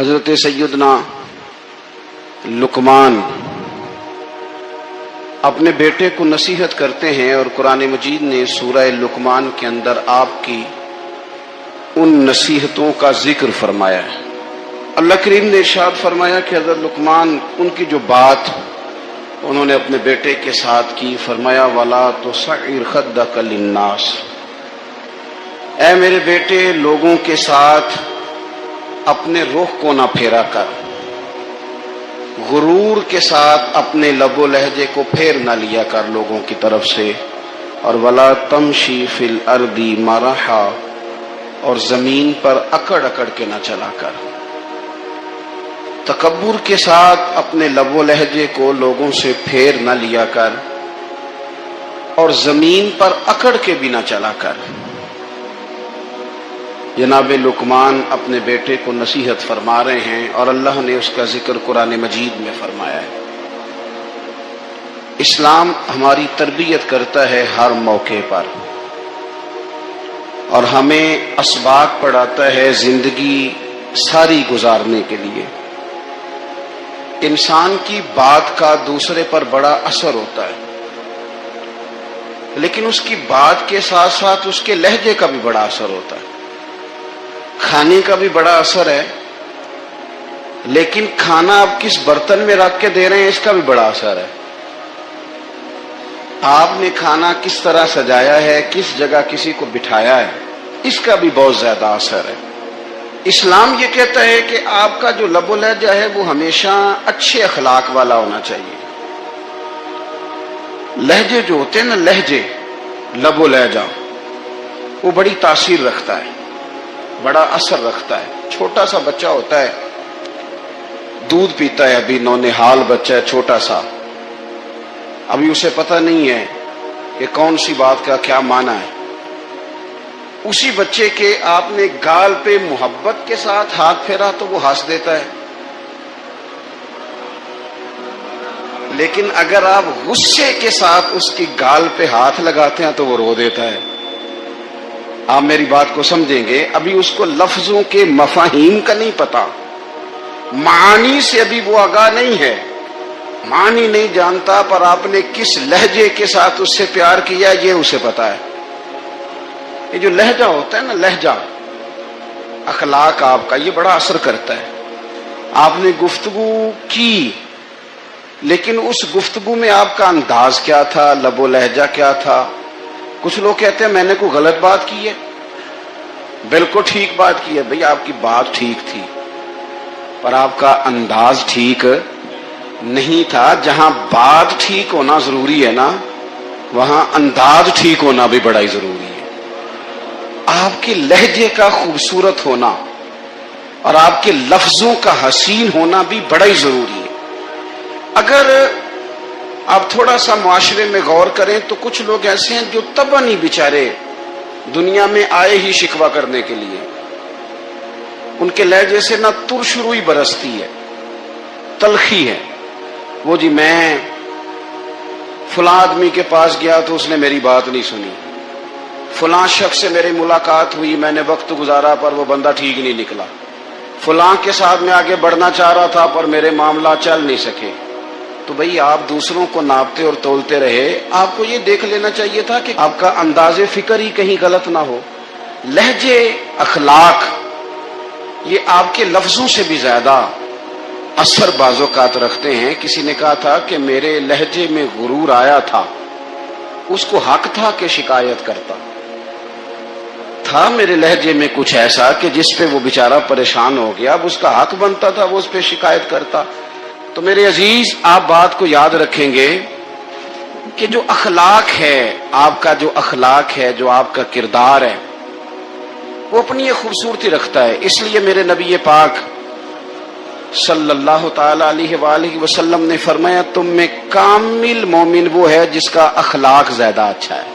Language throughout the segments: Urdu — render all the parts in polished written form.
حضرت سیدنا لقمان اپنے بیٹے کو نصیحت کرتے ہیں، اور قرآن مجید نے سورہ لقمان کے اندر آپ کی ان نصیحتوں کا ذکر فرمایا ہے۔ اللہ کریم نے ارشاد فرمایا کہ حضرت لقمان ان کی جو بات انہوں نے اپنے بیٹے کے ساتھ کی، فرمایا وَلَا تُصَعِّرْ خَدَّكَ لِلنَّاسِ، اے میرے بیٹے لوگوں کے ساتھ اپنے رخ کو نہ پھیرا کر، غرور کے ساتھ اپنے لب و لہجے کو پھیر نہ لیا کر لوگوں کی طرف سے، اور وَلَا تَمْشِي فِي الْأَرْضِ مَرَحًا، اور زمین پر اکڑ اکڑ کے نہ چلا کر۔ تکبر کے ساتھ اپنے لب و لہجے کو لوگوں سے پھیر نہ لیا کر، اور زمین پر اکڑ کے بھی نہ چلا کر۔ جناب لقمان اپنے بیٹے کو نصیحت فرما رہے ہیں، اور اللہ نے اس کا ذکر قرآن مجید میں فرمایا ہے۔ اسلام ہماری تربیت کرتا ہے ہر موقع پر، اور ہمیں اسباق پڑھاتا ہے زندگی ساری گزارنے کے لیے۔ انسان کی بات کا دوسرے پر بڑا اثر ہوتا ہے، لیکن اس کی بات کے ساتھ ساتھ اس کے لہجے کا بھی بڑا اثر ہوتا ہے۔ کھانے کا بھی بڑا اثر ہے، لیکن کھانا آپ کس برتن میں رکھ کے دے رہے ہیں اس کا بھی بڑا اثر ہے۔ آپ نے کھانا کس طرح سجایا ہے، کس جگہ کسی کو بٹھایا ہے، اس کا بھی بہت زیادہ اثر ہے۔ اسلام یہ کہتا ہے کہ آپ کا جو لب و لہجہ ہے وہ ہمیشہ اچھے اخلاق والا ہونا چاہیے۔ لہجے جو ہوتے ہیں نا، لہجے، لب و لہجہ، وہ بڑی تاثیر رکھتا ہے، بڑا اثر رکھتا ہے۔ چھوٹا سا بچہ ہوتا ہے، دودھ پیتا ہے، ابھی نونہال بچہ ہے چھوٹا سا، ابھی اسے پتہ نہیں ہے کہ کون سی بات کا کیا معنی ہے۔ اسی بچے کے آپ نے گال پہ محبت کے ساتھ ہاتھ پھیرا تو وہ ہنس دیتا ہے، لیکن اگر آپ غصے کے ساتھ اس کی گال پہ ہاتھ لگاتے ہیں تو وہ رو دیتا ہے۔ آپ میری بات کو سمجھیں گے، ابھی اس کو لفظوں کے مفاہیم کا نہیں پتا، معانی سے ابھی وہ آگاہ نہیں ہے، معنی نہیں جانتا، پر آپ نے کس لہجے کے ساتھ اس سے پیار کیا یہ اسے پتا ہے۔ یہ جو لہجہ ہوتا ہے نا، لہجہ، اخلاق آپ کا، یہ بڑا اثر کرتا ہے۔ آپ نے گفتگو کی، لیکن اس گفتگو میں آپ کا انداز کیا تھا، لب و لہجہ کیا تھا۔ کچھ لوگ کہتے ہیں میں نے کوئی غلط بات کی ہے، بالکل ٹھیک بات کی ہے۔ بھئی آپ کی بات ٹھیک تھی، پر آپ کا انداز ٹھیک نہیں تھا۔ جہاں بات ٹھیک ہونا ضروری ہے نا، وہاں انداز ٹھیک ہونا بھی بڑا ہی ضروری ہے۔ آپ کے لہجے کا خوبصورت ہونا اور آپ کے لفظوں کا حسین ہونا بھی بڑا ہی ضروری ہے۔ اگر آپ تھوڑا سا معاشرے میں غور کریں تو کچھ لوگ ایسے ہیں جو طبعاً ہی بیچارے دنیا میں آئے ہی شکوہ کرنے کے لیے، ان کے لہجے سے نہ ترش روئی برستی ہے، تلخی ہے۔ وہ جی میں فلاں آدمی کے پاس گیا تو اس نے میری بات نہیں سنی، فلاں شخص سے میری ملاقات ہوئی، میں نے وقت گزارا پر وہ بندہ ٹھیک نہیں نکلا، فلاں کے ساتھ میں آگے بڑھنا چاہ رہا تھا پر میرے معاملات چل نہیں سکے۔ تو بھئی آپ دوسروں کو ناپتے اور تولتے رہے، آپ کو یہ دیکھ لینا چاہیے تھا کہ آپ کا انداز فکر ہی کہیں غلط نہ ہو۔ لہجے، اخلاق، یہ آپ کے لفظوں سے بھی زیادہ اثر بعض اوقات رکھتے ہیں۔ کسی نے کہا تھا کہ میرے لہجے میں غرور آیا تھا، اس کو حق تھا کہ شکایت کرتا تھا میرے لہجے میں کچھ ایسا کہ جس پہ وہ بیچارہ پریشان ہو گیا، اب اس کا حق بنتا تھا وہ اس پہ شکایت کرتا۔ تو میرے عزیز، آپ بات کو یاد رکھیں گے کہ جو اخلاق ہے، آپ کا جو اخلاق ہے، جو آپ کا کردار ہے، وہ اپنی ایک خوبصورتی رکھتا ہے۔ اس لیے میرے نبی پاک صلی اللہ تعالی علیہ وآلہ وسلم نے فرمایا تم میں کامل مومن وہ ہے جس کا اخلاق زیادہ اچھا ہے۔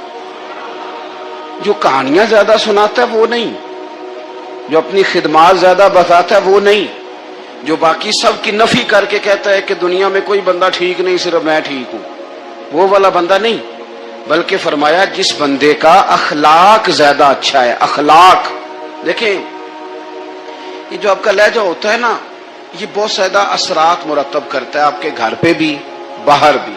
جو کہانیاں زیادہ سناتا ہے وہ نہیں، جو اپنی خدمات زیادہ بتاتا ہے وہ نہیں، جو باقی سب کی نفی کر کے کہتا ہے کہ دنیا میں کوئی بندہ ٹھیک نہیں، صرف میں ٹھیک ہوں، وہ والا بندہ نہیں، بلکہ فرمایا جس بندے کا اخلاق زیادہ اچھا ہے۔ اخلاق دیکھیں، یہ جو آپ کا لہجہ ہوتا ہے نا، یہ بہت زیادہ اثرات مرتب کرتا ہے آپ کے گھر پہ بھی باہر بھی.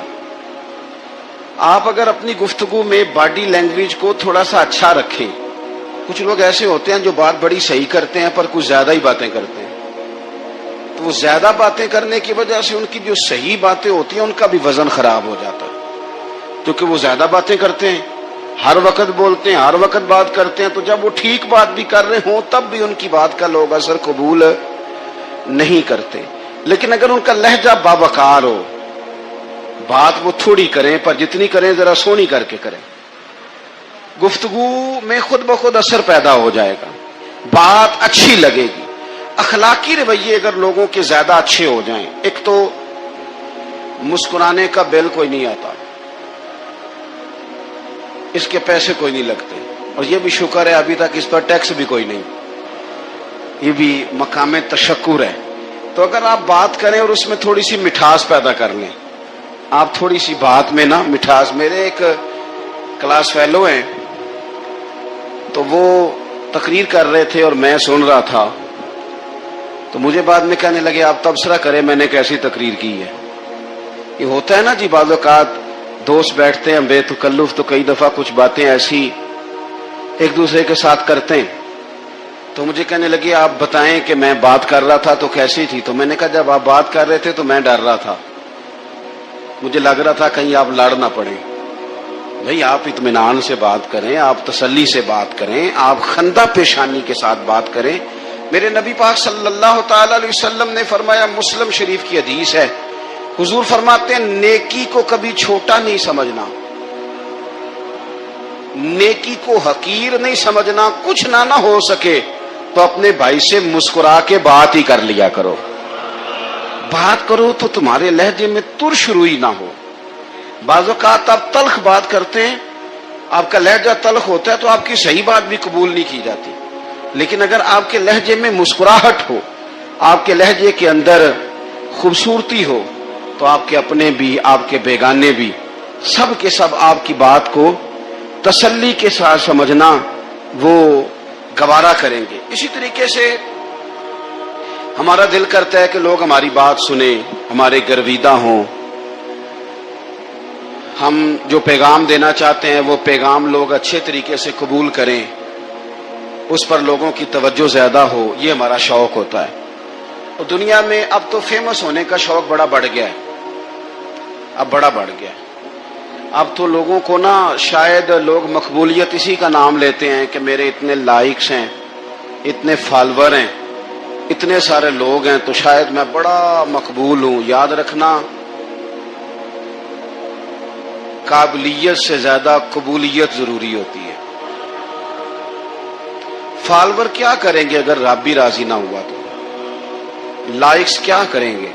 آپ اگر اپنی گفتگو میں باڈی لینگویج کو تھوڑا سا اچھا رکھیں. کچھ لوگ ایسے ہوتے ہیں جو بات بڑی صحیح کرتے ہیں پر کچھ زیادہ ہی باتیں کرتے ہیں, تو وہ زیادہ باتیں کرنے کی وجہ سے ان کی جو صحیح باتیں ہوتی ہیں ان کا بھی وزن خراب ہو جاتا ہے, کیونکہ وہ زیادہ باتیں کرتے ہیں, ہر وقت بولتے ہیں, ہر وقت بات کرتے ہیں. تو جب وہ ٹھیک بات بھی کر رہے ہوں تب بھی ان کی بات کا لوگ اثر قبول نہیں کرتے. لیکن اگر ان کا لہجہ باوقار ہو, بات وہ تھوڑی کریں پر جتنی کریں ذرا سونی کر کے کریں, گفتگو میں خود بخود اثر پیدا ہو جائے گا, بات اچھی لگے گی. اخلاقی رویے اگر لوگوں کے زیادہ اچھے ہو جائیں, ایک تو مسکرانے کا بل کوئی نہیں آتا, اس کے پیسے کوئی نہیں لگتے, اور یہ بھی شکر ہے ابھی تک اس پر ٹیکس بھی کوئی نہیں, یہ بھی مقام تشکر ہے. تو اگر آپ بات کریں اور اس میں تھوڑی سی مٹھاس پیدا کر لیں, آپ تھوڑی سی بات میں نا مٹھاس. میرے ایک کلاس فیلو ہیں, تو وہ تقریر کر رہے تھے اور میں سن رہا تھا, تو مجھے بعد میں کہنے لگے آپ تبصرہ کریں میں نے کیسی تقریر کی ہے. یہ ہوتا ہے نا جی, بعض اوقات دوست بیٹھتے ہیں بے تکلف تو کئی دفعہ کچھ باتیں ایسی ایک دوسرے کے ساتھ کرتے ہیں. تو مجھے کہنے لگے آپ بتائیں کہ میں بات کر رہا تھا تو کیسی تھی. تو میں نے کہا جب آپ بات کر رہے تھے تو میں ڈر رہا تھا, مجھے لگ رہا تھا کہیں آپ لڑ نہ پڑیں. بھئی آپ اطمینان سے بات کریں, آپ تسلی سے بات کریں, آپ خندہ پیشانی کے ساتھ بات کریں. میرے نبی پاک صلی اللہ تعالی علیہ وسلم نے فرمایا, مسلم شریف کی حدیث ہے, حضور فرماتے ہیں نیکی کو کبھی چھوٹا نہیں سمجھنا, نیکی کو حقیر نہیں سمجھنا. کچھ نہ ہو سکے تو اپنے بھائی سے مسکرا کے بات ہی کر لیا کرو. بات کرو تو تمہارے لہجے میں ترش روئی نہ ہو. بعض اوقات آپ تلخ بات کرتے ہیں, آپ کا لہجہ تلخ ہوتا ہے تو آپ کی صحیح بات بھی قبول نہیں کی جاتی. لیکن اگر آپ کے لہجے میں مسکراہٹ ہو, آپ کے لہجے کے اندر خوبصورتی ہو, تو آپ کے اپنے بھی آپ کے بیگانے بھی سب کے سب آپ کی بات کو تسلی کے ساتھ سمجھنا وہ گوارا کریں گے. اسی طریقے سے ہمارا دل کرتا ہے کہ لوگ ہماری بات سنیں, ہمارے گرویدہ ہوں, ہم جو پیغام دینا چاہتے ہیں وہ پیغام لوگ اچھے طریقے سے قبول کریں, اس پر لوگوں کی توجہ زیادہ ہو, یہ ہمارا شوق ہوتا ہے. اور دنیا میں اب تو فیمس ہونے کا شوق بڑا بڑھ گیا ہے, اب بڑا بڑھ گیا ہے. اب تو لوگوں کو نا شاید لوگ مقبولیت اسی کا نام لیتے ہیں کہ میرے اتنے لائکس ہیں, اتنے فالوور ہیں, اتنے سارے لوگ ہیں تو شاید میں بڑا مقبول ہوں. یاد رکھنا, قابلیت سے زیادہ قبولیت ضروری ہوتی ہے. فالوور کیا کریں گے اگر رب بھی راضی نہ ہوا تو, لائکس کیا کریں گے.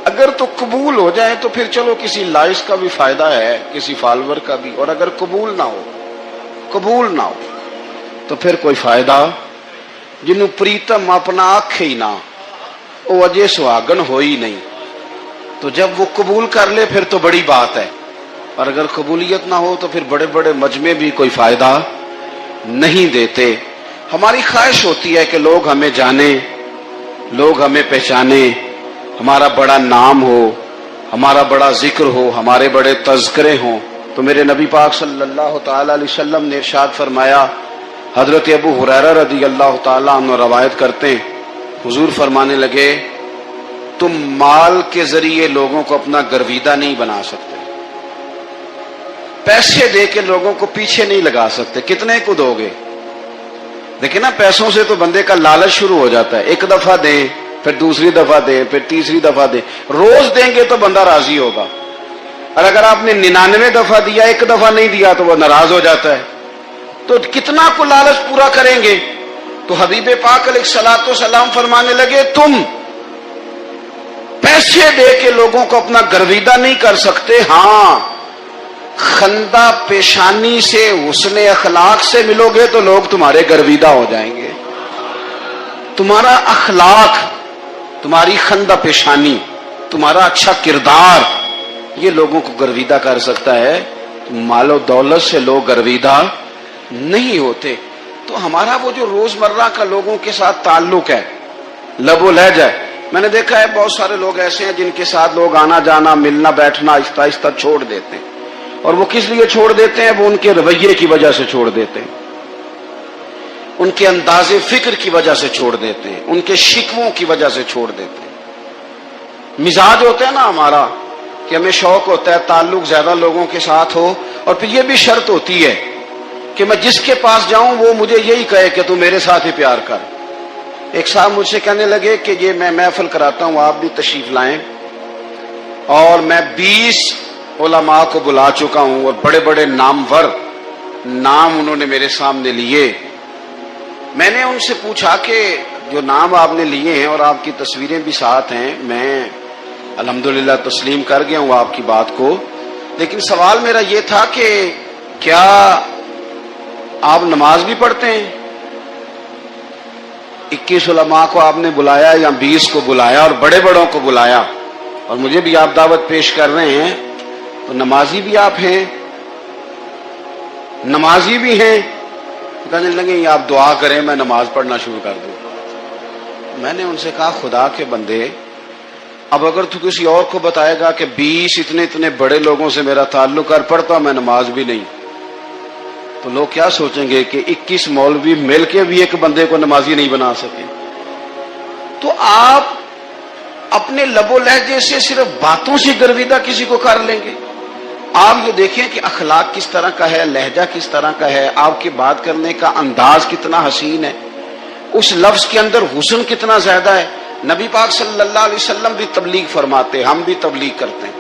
اگر تو قبول ہو جائے تو پھر چلو کسی لائکس کا بھی فائدہ ہے, کسی فالوور کا بھی. اور اگر قبول نہ ہو تو پھر کوئی فائدہ. جنوں پریتم اپنا آنکھ ہی نہ, وہ اجے سہاگن ہو ہی نہیں. تو جب وہ قبول کر لے پھر تو بڑی بات ہے, اور اگر قبولیت نہ ہو تو پھر بڑے بڑے مجمع بھی کوئی فائدہ نہیں دیتے. ہماری خواہش ہوتی ہے کہ لوگ ہمیں جانیں, لوگ ہمیں پہچانیں, ہمارا بڑا نام ہو, ہمارا بڑا ذکر ہو, ہمارے بڑے تذکرے ہوں. تو میرے نبی پاک صلی اللہ تعالی علیہ وسلم نے ارشاد فرمایا, حضرت ابو ہریرہ رضی اللہ تعالیٰ عنہ روایت کرتے ہیں, حضور فرمانے لگے تم مال کے ذریعے لوگوں کو اپنا گرویدہ نہیں بنا سکتے, پیسے دے کے لوگوں کو پیچھے نہیں لگا سکتے. کتنے کو دو گے؟ دیکھیں نا, پیسوں سے تو بندے کا لالچ شروع ہو جاتا ہے. ایک دفعہ دیں, پھر دوسری دفعہ دیں, پھر تیسری دفعہ دیں. روز دیں گے تو بندہ راضی ہوگا, اور اگر آپ نے 99 دفعہ دیا, ایک دفعہ نہیں دیا تو وہ ناراض ہو جاتا ہے. تو کتنا کو لالچ پورا کریں گے؟ تو حبیب پاک علیہ الصلوۃ والسلام فرمانے لگے تم پیسے دے کے لوگوں کو اپنا گرویدہ نہیں کر سکتے, ہاں خندہ پیشانی سے, حسن اخلاق سے ملو گے تو لوگ تمہارے گرویدہ ہو جائیں گے. تمہارا اخلاق, تمہاری خندہ پیشانی, تمہارا اچھا کردار, یہ لوگوں کو گرویدہ کر سکتا ہے. مال و دولت سے لوگ گرویدہ نہیں ہوتے. تو ہمارا وہ جو روزمرہ کا لوگوں کے ساتھ تعلق ہے, لب و لہجہ ہے, میں نے دیکھا ہے بہت سارے لوگ ایسے ہیں جن کے ساتھ لوگ آنا جانا ملنا بیٹھنا آہستہ آہستہ چھوڑ دیتے ہیں، اور وہ کس لیے چھوڑ دیتے ہیں؟ وہ ان کے رویے کی وجہ سے چھوڑ دیتے ہیں، ان کے انداز فکر کی وجہ سے چھوڑ دیتے ہیں، ان کے شکووں کی وجہ سے چھوڑ دیتے ہیں۔ مزاج ہوتا ہے نا ہمارا کہ ہمیں شوق ہوتا ہے تعلق زیادہ لوگوں کے ساتھ ہو، اور پھر یہ بھی شرط ہوتی ہے کہ میں جس کے پاس جاؤں وہ مجھے یہی کہے کہ تو میرے ساتھ ہی پیار کر۔ ایک صاحب مجھ سے کہنے لگے کہ یہ میں محفل کراتا ہوں، آپ بھی تشریف لائیں، اور میں 20 علماء کو بلا چکا ہوں اور بڑے بڑے نامور نام انہوں نے میرے سامنے لیے۔ میں نے ان سے پوچھا کہ جو نام آپ نے لیے ہیں اور آپ کی تصویریں بھی ساتھ ہیں، میں الحمدللہ تسلیم کر گیا ہوں آپ کی بات کو، لیکن سوال میرا یہ تھا کہ کیا آپ نماز بھی پڑھتے ہیں؟ 21 علماء کو آپ نے بلایا یا 20 کو بلایا اور بڑے بڑوں کو بلایا، اور مجھے بھی آپ دعوت پیش کر رہے ہیں، تو نمازی بھی آپ ہیں، نمازی بھی ہیں؟ کہنے لگے آپ دعا کریں میں نماز پڑھنا شروع کر دوں۔ میں نے ان سے کہا خدا کے بندے، اب اگر تو کسی اور کو بتائے گا کہ 20 اتنے بڑے لوگوں سے میرا تعلق کر پڑتا میں نماز بھی نہیں، تو لوگ کیا سوچیں گے کہ 21 مولوی مل کے بھی ایک بندے کو نمازی نہیں بنا سکے۔ تو آپ اپنے لب و لہجے سے صرف باتوں سے گرویدہ کسی کو کر لیں گے؟ آپ یہ دیکھیں کہ اخلاق کس طرح کا ہے، لہجہ کس طرح کا ہے، آپ کی بات کرنے کا انداز کتنا حسین ہے، اس لفظ کے اندر حسن کتنا زیادہ ہے۔ نبی پاک صلی اللہ علیہ وسلم بھی تبلیغ فرماتے، ہم بھی تبلیغ کرتے ہیں۔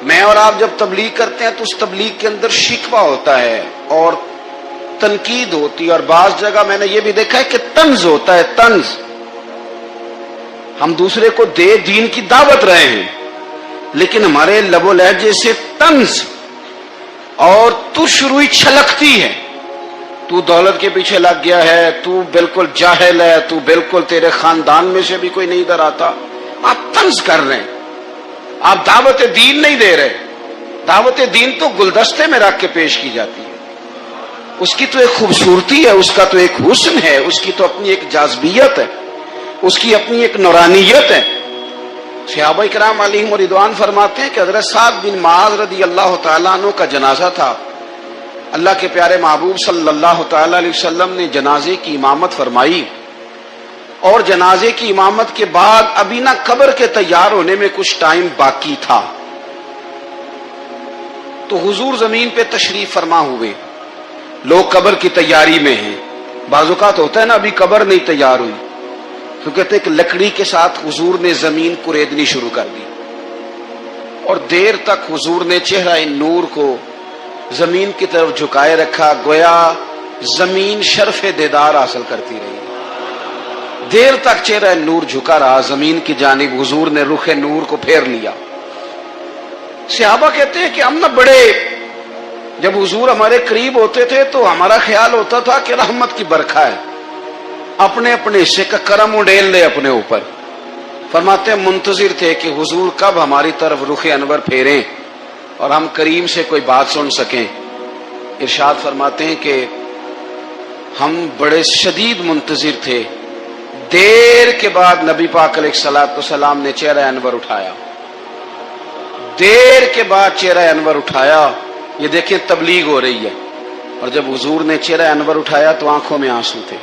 میں اور آپ جب تبلیغ کرتے ہیں تو اس تبلیغ کے اندر شکوہ ہوتا ہے اور تنقید ہوتی ہے، اور بعض جگہ میں نے یہ بھی دیکھا ہے کہ طنز ہوتا ہے، طنز۔ ہم دوسرے کو دین کی دعوت رہے ہیں، لیکن ہمارے لب و لہجے سے طنز اور تش روئی چھلکتی ہے۔ تو دولت کے پیچھے لگ گیا ہے، تو بالکل جاہل ہے، تو بالکل تیرے خاندان میں سے بھی کوئی نہیں ادھر آتا۔ آپ طنز کر رہے ہیں، آپ دعوت دین نہیں دے رہے۔ دعوت دین تو گلدستے میں رکھ کے پیش کی جاتی ہے، اس کی تو ایک خوبصورتی ہے، اس کا تو ایک حسن ہے، اس کی تو اپنی ایک جاذبیت ہے، اس کی اپنی ایک نورانیت ہے۔ صحابہ کرام علیہم رضوان فرماتے ہیں کہ حضرت سعد بن معاذ رضی اللہ تعالیٰ عنہ کا جنازہ تھا، اللہ کے پیارے محبوب صلی اللہ تعالی علیہ وسلم نے جنازے کی امامت فرمائی، اور جنازے کی امامت کے بعد ابھی نہ قبر کے تیار ہونے میں کچھ ٹائم باقی تھا، تو حضور زمین پہ تشریف فرما ہوئے، لوگ قبر کی تیاری میں ہیں۔ بعض اوقات ہوتا ہے نا ابھی قبر نہیں تیار ہوئی، تو کہتے ایک لکڑی کے ساتھ حضور نے زمین کوریدنی شروع کر دی، اور دیر تک حضور نے چہرہ نور کو زمین کی طرف جھکائے رکھا، گویا زمین شرف دیدار حاصل کرتی رہی۔ دیر تک چہرہ نور جھکا رہا زمین کی جانب، حضور نے رخ نور کو پھیر لیا۔ صحابہ کہتے ہیں کہ ہم نہ بڑے، جب حضور ہمارے قریب ہوتے تھے تو ہمارا خیال ہوتا تھا کہ رحمت کی برکھا ہے، اپنے اپنے حصے کا کرم اڈیل لے اپنے اوپر۔ فرماتے ہیں منتظر تھے کہ حضور کب ہماری طرف رخ انور پھیریں اور ہم کریم سے کوئی بات سن سکیں۔ ارشاد فرماتے ہیں کہ ہم بڑے شدید منتظر تھے، دیر کے بعد نبی پاک علیہ الصلوۃ والسلام نے چہرہ انور اٹھایا، دیر کے بعد چہرہ انور اٹھایا۔ یہ دیکھیں تبلیغ ہو رہی ہے، اور جب حضور نے چہرہ انور اٹھایا تو آنکھوں میں آنسو تھے،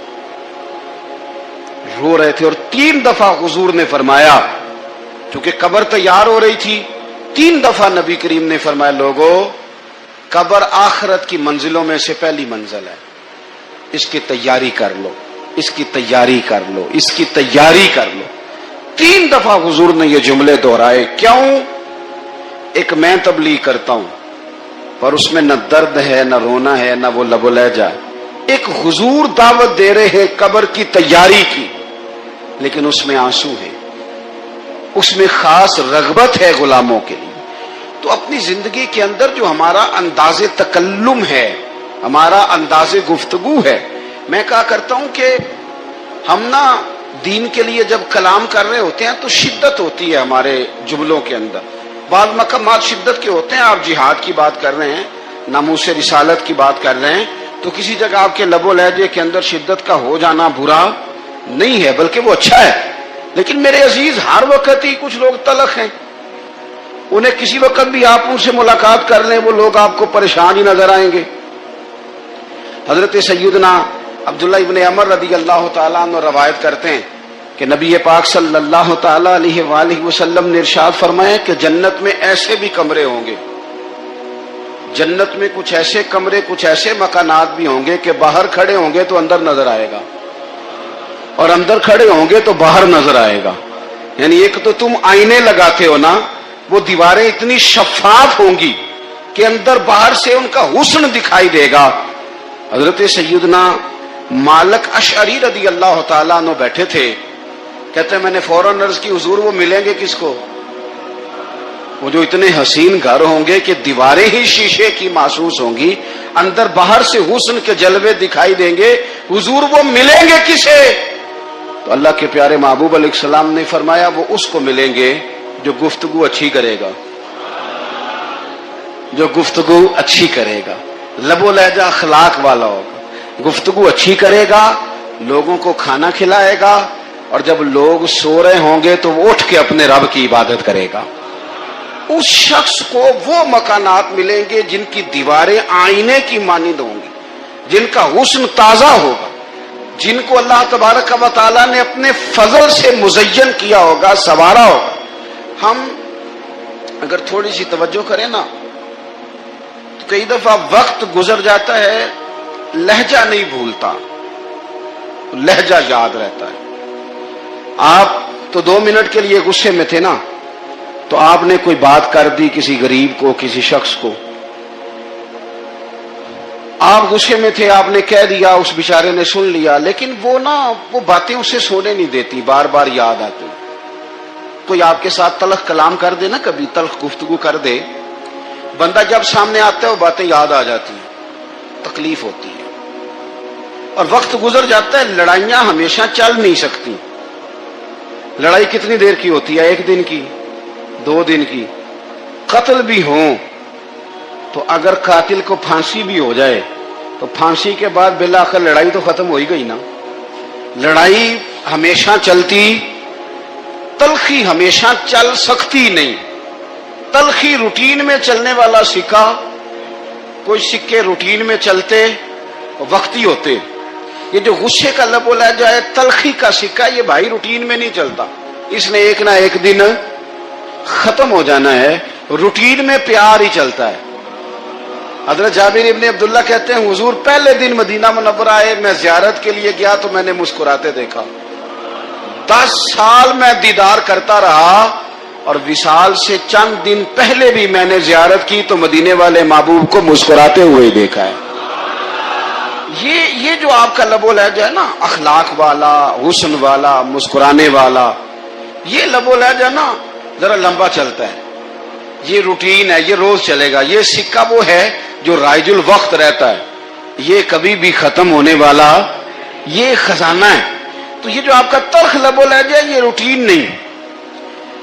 رو رہے تھے، اور 3 دفعہ حضور نے فرمایا، چونکہ قبر تیار ہو رہی تھی، 3 دفعہ نبی کریم نے فرمایا لوگو قبر آخرت کی منزلوں میں سے پہلی منزل ہے، اس کی تیاری کر لو، اس کی تیاری کر لو، اس کی تیاری کر لو۔ 3 دفعہ حضور نے یہ جملے دہرائے۔ کیوں؟ ایک میں تبلیغ کرتا ہوں پر اس میں نہ درد ہے، نہ رونا ہے، نہ وہ لب و لہجہ ہے۔ ایک حضور دعوت دے رہے ہیں قبر کی تیاری کی، لیکن اس میں آنسو ہے، اس میں خاص رغبت ہے غلاموں کے لیے۔ تو اپنی زندگی کے اندر جو ہمارا انداز تکلم ہے، ہمارا انداز گفتگو ہے، میں کہا کرتا ہوں کہ ہم نا دین کے لیے جب کلام کر رہے ہوتے ہیں تو شدت ہوتی ہے ہمارے جملوں کے اندر، بعض مقامات شدت کے ہوتے ہیں۔ آپ جہاد کی بات کر رہے ہیں، ناموس رسالت کی بات کر رہے ہیں، تو کسی جگہ آپ کے لب و لہجے کے اندر شدت کا ہو جانا برا نہیں ہے، بلکہ وہ اچھا ہے، لیکن میرے عزیز ہر وقت ہی کچھ لوگ تلخ ہیں، انہیں کسی وقت بھی آپ ان سے ملاقات کر لیں وہ لوگ آپ کو پریشان ہی نظر آئیں گے۔ حضرت سیدنا عبداللہ ابن عمر رضی اللہ تعالیٰ عنہ روایت کرتے ہیں کہ نبی پاک صلی اللہ تعالیٰ علیہ وآلہ وسلم نے ارشاد فرمایا کہ جنت میں ایسے بھی کمرے ہوں گے، جنت میں کچھ ایسے کمرے، کچھ ایسے مکانات بھی ہوں گے کہ باہر کھڑے ہوں گے تو اندر نظر آئے گا، اور اندر کھڑے ہوں گے تو باہر نظر آئے گا۔ یعنی ایک تو تم آئینے لگاتے ہو نا، وہ دیواریں اتنی شفاف ہوں گی کہ اندر باہر سے ان کا حسن دکھائی دے گا۔ حضرت سیدنا مالک اشعری رضی اللہ تعالیٰ عنہ بیٹھے تھے، کہتے ہیں میں نے فوراً عرض کی حضور وہ ملیں گے کس کو؟ وہ جو اتنے حسین گھر ہوں گے کہ دیواریں ہی شیشے کی محسوس ہوں گی، اندر باہر سے حسن کے جلوے دکھائی دیں گے، حضور وہ ملیں گے کسے؟ تو اللہ کے پیارے محبوب علیہ السلام نے فرمایا وہ اس کو ملیں گے جو گفتگو اچھی کرے گا، جو گفتگو اچھی کرے گا، لب و لہجہ اخلاق والا ہوگا، گفتگو اچھی کرے گا، لوگوں کو کھانا کھلائے گا، اور جب لوگ سو رہے ہوں گے تو وہ اٹھ کے اپنے رب کی عبادت کرے گا۔ اس شخص کو وہ مکانات ملیں گے جن کی دیواریں آئینے کی مانند ہوں گی، جن کا حسن تازہ ہوگا، جن کو اللہ تبارک و تعالیٰ نے اپنے فضل سے مزین کیا ہوگا، سنوارا ہوگا۔ ہم اگر تھوڑی سی توجہ کریں نا تو کئی دفعہ وقت گزر جاتا ہے، لہجہ نہیں بھولتا، لہجہ یاد رہتا ہے۔ آپ تو 2 منٹ کے لیے غصے میں تھے نا، تو آپ نے کوئی بات کر دی کسی غریب کو، کسی شخص کو، آپ غصے میں تھے، آپ نے کہہ دیا، اس بیچارے نے سن لیا، لیکن وہ باتیں اسے سونے نہیں دیتی، بار بار یاد آتی۔ کوئی آپ کے ساتھ تلخ کلام کر دے نا، کبھی تلخ گفتگو کر دے، بندہ جب سامنے آتا ہے وہ باتیں یاد آ جاتی ہیں، تکلیف ہوتی ہے، اور وقت گزر جاتا ہے۔ لڑائیاں ہمیشہ چل نہیں سکتی، لڑائی کتنی دیر کی ہوتی ہے؟ 1 دن کی، 2 دن کی۔ قتل بھی ہوں تو اگر قاتل کو پھانسی بھی ہو جائے تو پھانسی کے بعد بالآخر لڑائی تو ختم ہو ہی گئی نا۔ لڑائی ہمیشہ چلتی، تلخی ہمیشہ چل سکتی نہیں۔ تلخی روٹین میں چلنے والا سکہ، کوئی سکے روٹین میں چلتے وقتی ہوتے، یہ جو غصے کا لب و لہجہ ہے، تلخی کا سکہ، یہ بھائی روٹین میں نہیں چلتا، اس نے ایک نہ ایک دن ختم ہو جانا ہے۔ روٹین میں پیار ہی چلتا ہے۔ حضرت جابر ابن عبداللہ کہتے ہیں حضور پہلے دن مدینہ منورہ آئے، میں زیارت کے لیے گیا تو میں نے مسکراتے دیکھا۔ 10 سال میں دیدار کرتا رہا، اور وصال سے چند دن پہلے بھی میں نے زیارت کی تو مدینے والے محبوب کو مسکراتے ہوئے دیکھا ہے۔ یہ جو آپ کا لب و لہجہ ہے نا، اخلاق والا، حسن والا، مسکرانے والا، یہ لب و لہجہ نا ذرا لمبا چلتا ہے، یہ روٹین ہے، یہ روز چلے گا۔ یہ سکہ وہ ہے جو رائج الوقت رہتا ہے، یہ کبھی بھی ختم ہونے والا یہ خزانہ ہے۔ تو یہ جو آپ کا تلخ لب و لہجہ ہے، یہ روٹین نہیں۔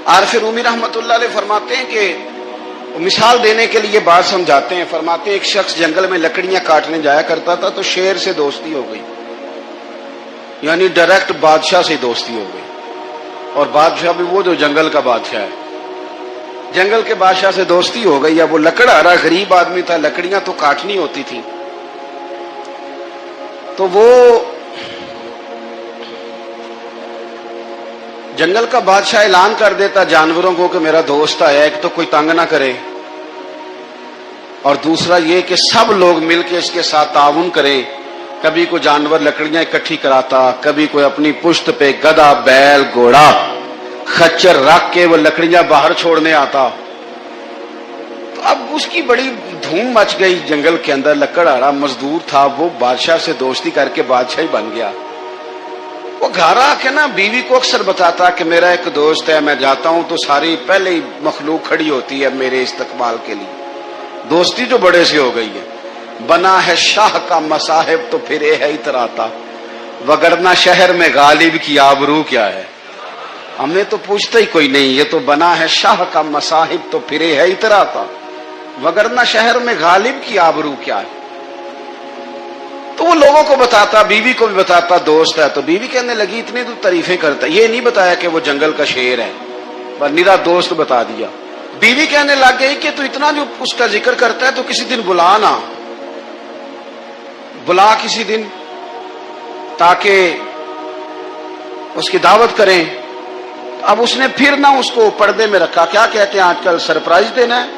عارف رومی رحمت اللہ علیہ فرماتے ہیں کہ مثال دینے کے لیے بات سمجھاتے ہیں، فرماتے ہیں ایک شخص جنگل میں لکڑیاں کاٹنے جایا کرتا تھا تو شیر سے دوستی ہو گئی، یعنی ڈائریکٹ بادشاہ سے دوستی ہو گئی، اور بادشاہ بھی وہ جو جنگل کا بادشاہ ہے، جنگل کے بادشاہ سے دوستی ہو گئی۔ اب وہ لکڑہارا غریب آدمی تھا، لکڑیاں تو کاٹنی ہوتی تھی، تو وہ جنگل کا بادشاہ اعلان کر دیتا جانوروں کو کہ میرا دوست آیا، ایک تو کوئی تنگ نہ کرے، اور دوسرا یہ کہ سب لوگ مل کے اس کے ساتھ تعاون کریں۔ کبھی کوئی جانور لکڑیاں اکٹھی کراتا، کبھی کوئی اپنی پشت پہ گدھا، بیل، گھوڑا، خچر رکھ کے وہ لکڑیاں باہر چھوڑنے آتا۔ تو اب اس کی بڑی دھوم مچ گئی جنگل کے اندر، لکڑہارا مزدور تھا، وہ بادشاہ سے دوستی کر کے بادشاہ ہی بن گیا۔ وہ گھر آ کے نا بیوی کو اکثر بتاتا کہ میرا ایک دوست ہے، میں جاتا ہوں تو ساری پہلے ہی مخلوق کھڑی ہوتی ہے میرے استقبال کے لیے، دوستی جو بڑے سے ہو گئی ہے۔ بنا ہے شاہ کا مصاحب تو پھرے ہے اتراتا، وگرنہ شہر میں غالب کی آبرو کیا ہے۔ ہم نے تو پوچھتا ہی کوئی نہیں، یہ تو بنا ہے شاہ کا مصاحب تو پھرے ہے اتراتا، وگرنہ شہر میں غالب کی آبرو کیا ہے۔ تو وہ لوگوں کو بتاتا، بیوی کو بھی بتاتا دوست ہے، تو بیوی کہنے لگی اتنی تو تعریفیں کرتا، یہ نہیں بتایا کہ وہ جنگل کا شیر ہے، بس نیرا دوست بتا دیا۔ بیوی کہنے لگ گئی کہ تو اتنا جو اس کا ذکر کرتا ہے تو کسی دن بلا نا، بلا کسی دن تاکہ اس کی دعوت کریں۔ اب اس نے پھر نہ اس کو پردے میں رکھا، کیا کہتے ہیں آج کل سرپرائز دینا ہے،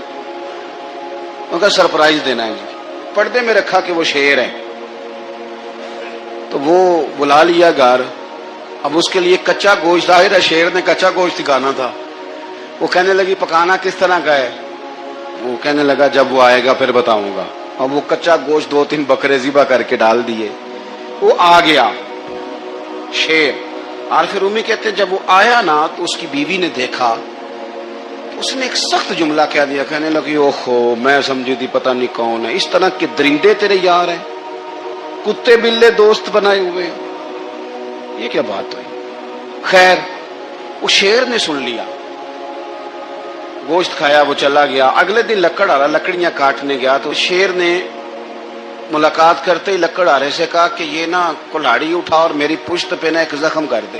ان کا سرپرائز دینا ہے جی، پردے میں رکھا کہ وہ شیر ہے۔ تو وہ بلا لیا گھر، اب اس کے لیے کچا گوشت، ظاہر ہے شیر نے کچا گوشت کھانا تھا، وہ کہنے لگی پکانا کس طرح کا ہے؟ وہ کہنے لگا جب وہ آئے گا پھر بتاؤں گا۔ اب وہ کچا گوشت 2-3 بکرے ذبح کر کے ڈال دیے، وہ آ گیا شیر۔ اور پھر امی کہتے ہیں جب وہ آیا نا تو اس کی بیوی نے دیکھا، اس نے ایک سخت جملہ کہہ دیا، کہنے لگی اوہو میں سمجھی تھی پتہ نہیں کون ہے، اس طرح کے درندے تیرے یار ہیں، کتے بلے دوست بنائے ہوئے ہیں، یہ کیا بات ہوئی؟ خیر وہ شیر نے سن لیا، گوشت کھایا، وہ چلا گیا۔ اگلے دن لکڑ آرا لکڑیاں کاٹنے گیا تو شیر نے ملاقات کرتے ہی لکڑ آرے سے کہا کہ یہ نا کلاڑی اٹھا اور میری پشت پہ نا ایک زخم کر دے۔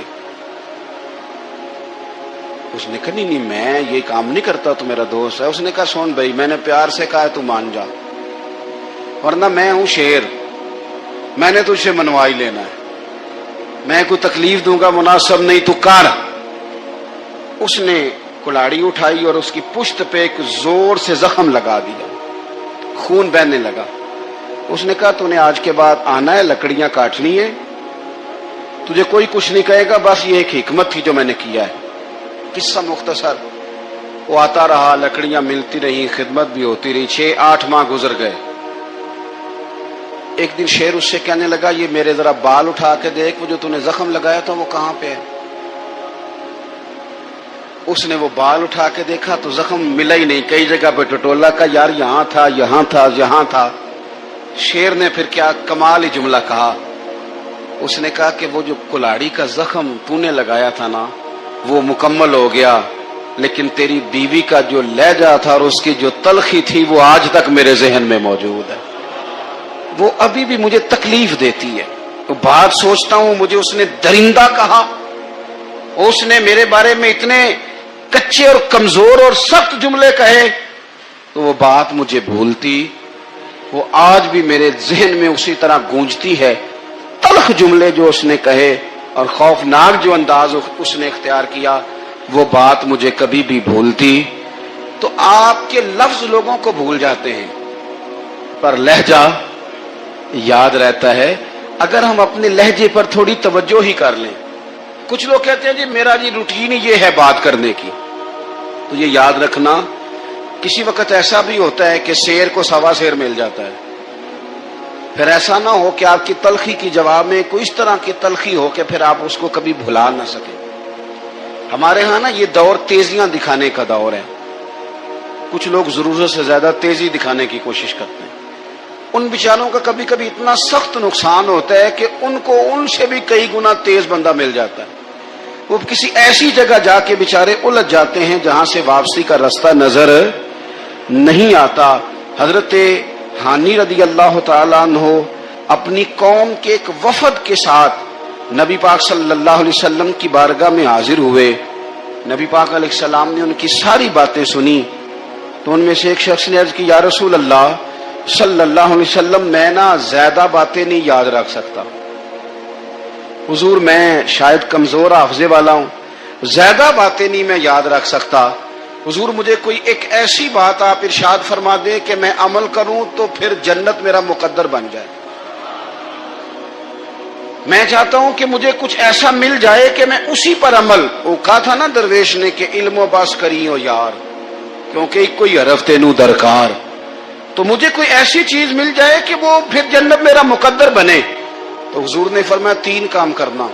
اس نے کہا نہیں میں یہ کام نہیں کرتا، تو میرا دوست ہے۔ اس نے کہا سن بھائی میں نے پیار سے کہا تو مان جا، ورنہ میں ہوں شیر، میں نے تجھ سے منوا ہی لینا ہے، میں کوئی تکلیف دوں گا مناسب نہیں، تو کر۔ اس نے کلاڑی اٹھائی اور اس کی پشت پہ ایک زور سے زخم لگا دیا، خون بہنے لگا۔ اس نے کہا تو نے آج کے بعد آنا ہے، لکڑیاں کاٹنی ہے، تجھے کوئی کچھ نہیں کہے گا، بس یہ ایک حکمت تھی جو میں نے کیا ہے۔ قصہ مختصر، وہ آتا رہا، لکڑیاں ملتی رہی، خدمت بھی ہوتی رہی، 6-8 ماہ گزر گئے۔ ایک دن شیر اس سے کہنے لگا یہ میرے ذرا بال اٹھا کے دیکھ، وہ جو تو نے زخم لگایا تھا وہ کہاں پہ ہے؟ اس نے وہ بال اٹھا کے دیکھا تو زخم ملا ہی نہیں، کئی جگہ پہ ٹٹولا کا یار یہاں تھا یہاں تھا یہاں تھا۔ شیر نے پھر کیا کمال ہی جملہ کہا، اس نے کہا کہ وہ جو کلاڑی کا زخم تو نے لگایا تھا نا وہ مکمل ہو گیا، لیکن تیری بیوی کا جو لہجہ تھا اور اس کی جو تلخی تھی وہ آج تک میرے ذہن میں موجود ہے، وہ ابھی بھی مجھے تکلیف دیتی ہے۔ تو بات سوچتا ہوں مجھے اس نے درندہ کہا، اس نے میرے بارے میں اتنے کچے اور کمزور اور سخت جملے کہے، تو وہ بات مجھے بھولتی، وہ آج بھی میرے ذہن میں اسی طرح گونجتی ہے۔ تلخ جملے جو اس نے کہے اور خوفناک جو انداز اس نے اختیار کیا، وہ بات مجھے کبھی بھی بھولتی۔ تو آپ کے لفظ لوگوں کو بھول جاتے ہیں پر لہجہ یاد رہتا ہے، اگر ہم اپنے لہجے پر تھوڑی توجہ ہی کر لیں۔ کچھ لوگ کہتے ہیں جی میرا جی روٹین ہی یہ ہے بات کرنے کی، تو یہ یاد رکھنا کسی وقت ایسا بھی ہوتا ہے کہ شیر کو سوا شیر مل جاتا ہے، پھر ایسا نہ ہو کہ آپ کی تلخی کی جواب میں کوئی اس طرح کی تلخی ہو کہ پھر آپ اس کو کبھی بھلا نہ سکیں۔ ہمارے ہاں نا یہ دور تیزیاں دکھانے کا دور ہے، کچھ لوگ ضرورت سے زیادہ تیزی دکھانے کی کوشش کرتے ہیں، ان بیچاروں کا کبھی کبھی اتنا سخت نقصان ہوتا ہے کہ ان کو ان سے بھی کئی گنا تیز بندہ مل جاتا ہے، وہ کسی ایسی جگہ جا کے بیچارے الجھ جاتے ہیں جہاں سے واپسی کا رستہ نظر نہیں آتا۔ حضرت ہانی رضی اللہ تعالیٰ عنہ اپنی قوم کے ایک وفد کے ساتھ نبی پاک صلی اللہ علیہ وسلم کی بارگاہ میں حاضر ہوئے۔ نبی پاک علیہ السلام نے ان کی ساری باتیں سنی، تو ان میں سے ایک شخص نے عرض کی یا رسول اللہ صلی اللہ علیہ وسلم میں نا زیادہ باتیں نہیں یاد رکھ سکتا، حضور میں شاید کمزور حافظے والا ہوں، زیادہ باتیں نہیں میں یاد رکھ سکتا، حضور مجھے کوئی ایک ایسی بات آپ ارشاد فرما دیں کہ میں عمل کروں تو پھر جنت میرا مقدر بن جائے۔ میں چاہتا ہوں کہ مجھے کچھ ایسا مل جائے کہ میں اسی پر عمل، وہ کہا تھا نا درویش نے کہ علم و بس کری ہو یار، کیونکہ کوئی حرف تینوں درکار، تو مجھے کوئی ایسی چیز مل جائے کہ وہ پھر جنت میرا مقدر بنے۔ تو حضور نے فرمایا 3 کام کرنا،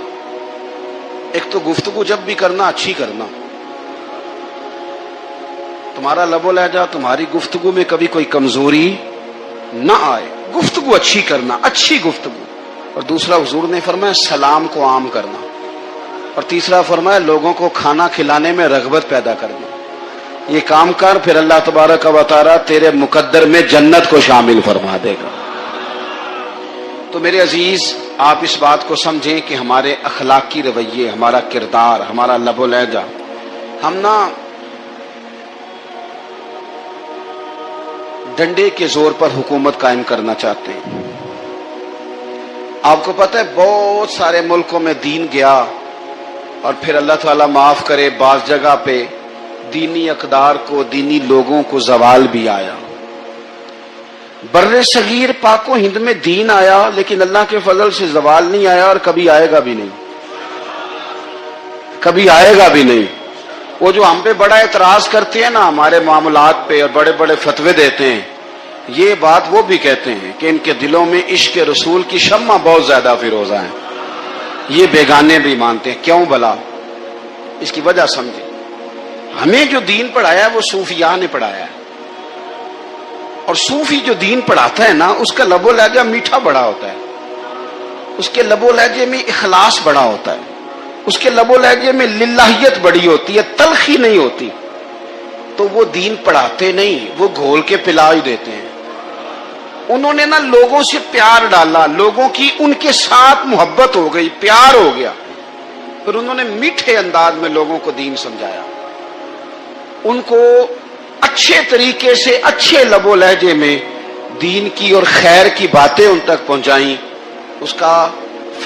ایک تو گفتگو جب بھی کرنا اچھی کرنا، تمہارا لب و لہجہ تمہاری گفتگو میں کبھی کوئی کمزوری نہ آئے، گفتگو اچھی کرنا، اچھی گفتگو۔ اور دوسرا حضور نے فرمایا سلام کو عام کرنا، اور تیسرا فرمایا لوگوں کو کھانا کھلانے میں رغبت پیدا کرنا۔ یہ کام کر پھر اللہ تبارک و تعالی تیرے مقدر میں جنت کو شامل فرما دے گا۔ تو میرے عزیز آپ اس بات کو سمجھیں کہ ہمارے اخلاقی رویے، ہمارا کردار، ہمارا لب و لہجہ، ہم نا ڈنڈے کے زور پر حکومت قائم کرنا چاہتے ہیں۔ آپ کو پتہ ہے بہت سارے ملکوں میں دین گیا اور پھر اللہ تعالیٰ معاف کرے بعض جگہ پہ دینی اقدار کو، دینی لوگوں کو زوال بھی آیا۔ بر صغیر پاک و ہند میں دین آیا لیکن اللہ کے فضل سے زوال نہیں آیا اور کبھی آئے گا بھی نہیں، کبھی آئے گا بھی نہیں۔ وہ جو ہم پہ بڑا اعتراض کرتے ہیں نا ہمارے معاملات پہ اور بڑے بڑے فتوے دیتے ہیں، یہ بات وہ بھی کہتے ہیں کہ ان کے دلوں میں عشق رسول کی شمع بہت زیادہ فیروزہ ہے، یہ بیگانے بھی مانتے ہیں۔ کیوں بھلا؟ اس کی وجہ سمجھیں، ہمیں جو دین پڑھایا ہے وہ صوفیاء نے پڑھایا ہے، اور صوفی جو دین پڑھاتا ہے نا اس کا لب و لہجہ میٹھا بڑا ہوتا ہے، اس کے لب و لہجے میں اخلاص بڑا ہوتا ہے، اس کے لب و لہجے میں للہیت بڑی ہوتی ہے، تلخی نہیں ہوتی۔ تو وہ دین پڑھاتے نہیں، وہ گھول کے پلا ہی دیتے ہیں۔ انہوں نے نا لوگوں سے پیار ڈالا، لوگوں کی ان کے ساتھ محبت ہو گئی، پیار ہو گیا، پھر انہوں نے میٹھے انداز میں لوگوں کو دین سمجھایا، ان کو اچھے طریقے سے اچھے لب و لہجے میں دین کی اور خیر کی باتیں ان تک پہنچائیں۔ اس کا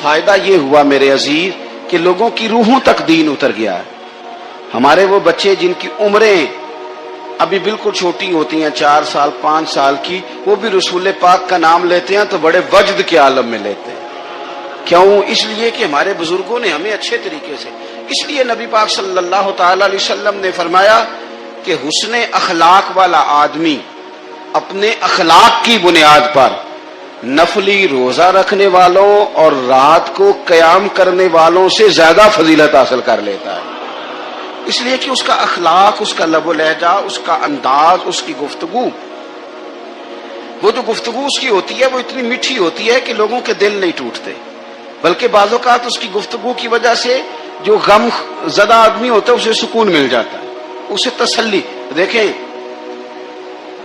فائدہ یہ ہوا میرے عزیز کہ لوگوں کی روحوں تک دین اتر گیا ہے۔ ہمارے وہ بچے جن کی عمریں ابھی بالکل چھوٹی ہوتی ہیں، 4 سال 5 سال کی، وہ بھی رسول پاک کا نام لیتے ہیں تو بڑے وجد کے عالم میں لیتے ہیں۔ کیوں؟ اس لیے کہ ہمارے بزرگوں نے ہمیں اچھے طریقے سے، اس لیے نبی پاک صلی اللہ تعالی علیہ وسلم نے فرمایا کہ حسن اخلاق والا آدمی اپنے اخلاق کی بنیاد پر نفلی روزہ رکھنے والوں اور رات کو قیام کرنے والوں سے زیادہ فضیلت حاصل کر لیتا ہے، اس لیے کہ اس کا اخلاق، اس کا لب و لہجہ، اس کا انداز، اس کی گفتگو، وہ جو گفتگو اس کی ہوتی ہے وہ اتنی میٹھی ہوتی ہے کہ لوگوں کے دل نہیں ٹوٹتے، بلکہ بعض اوقات اس کی گفتگو کی وجہ سے جو غم زدہ آدمی ہوتا ہے اسے سکون مل جاتا ہے، اسے تسلی۔ دیکھیں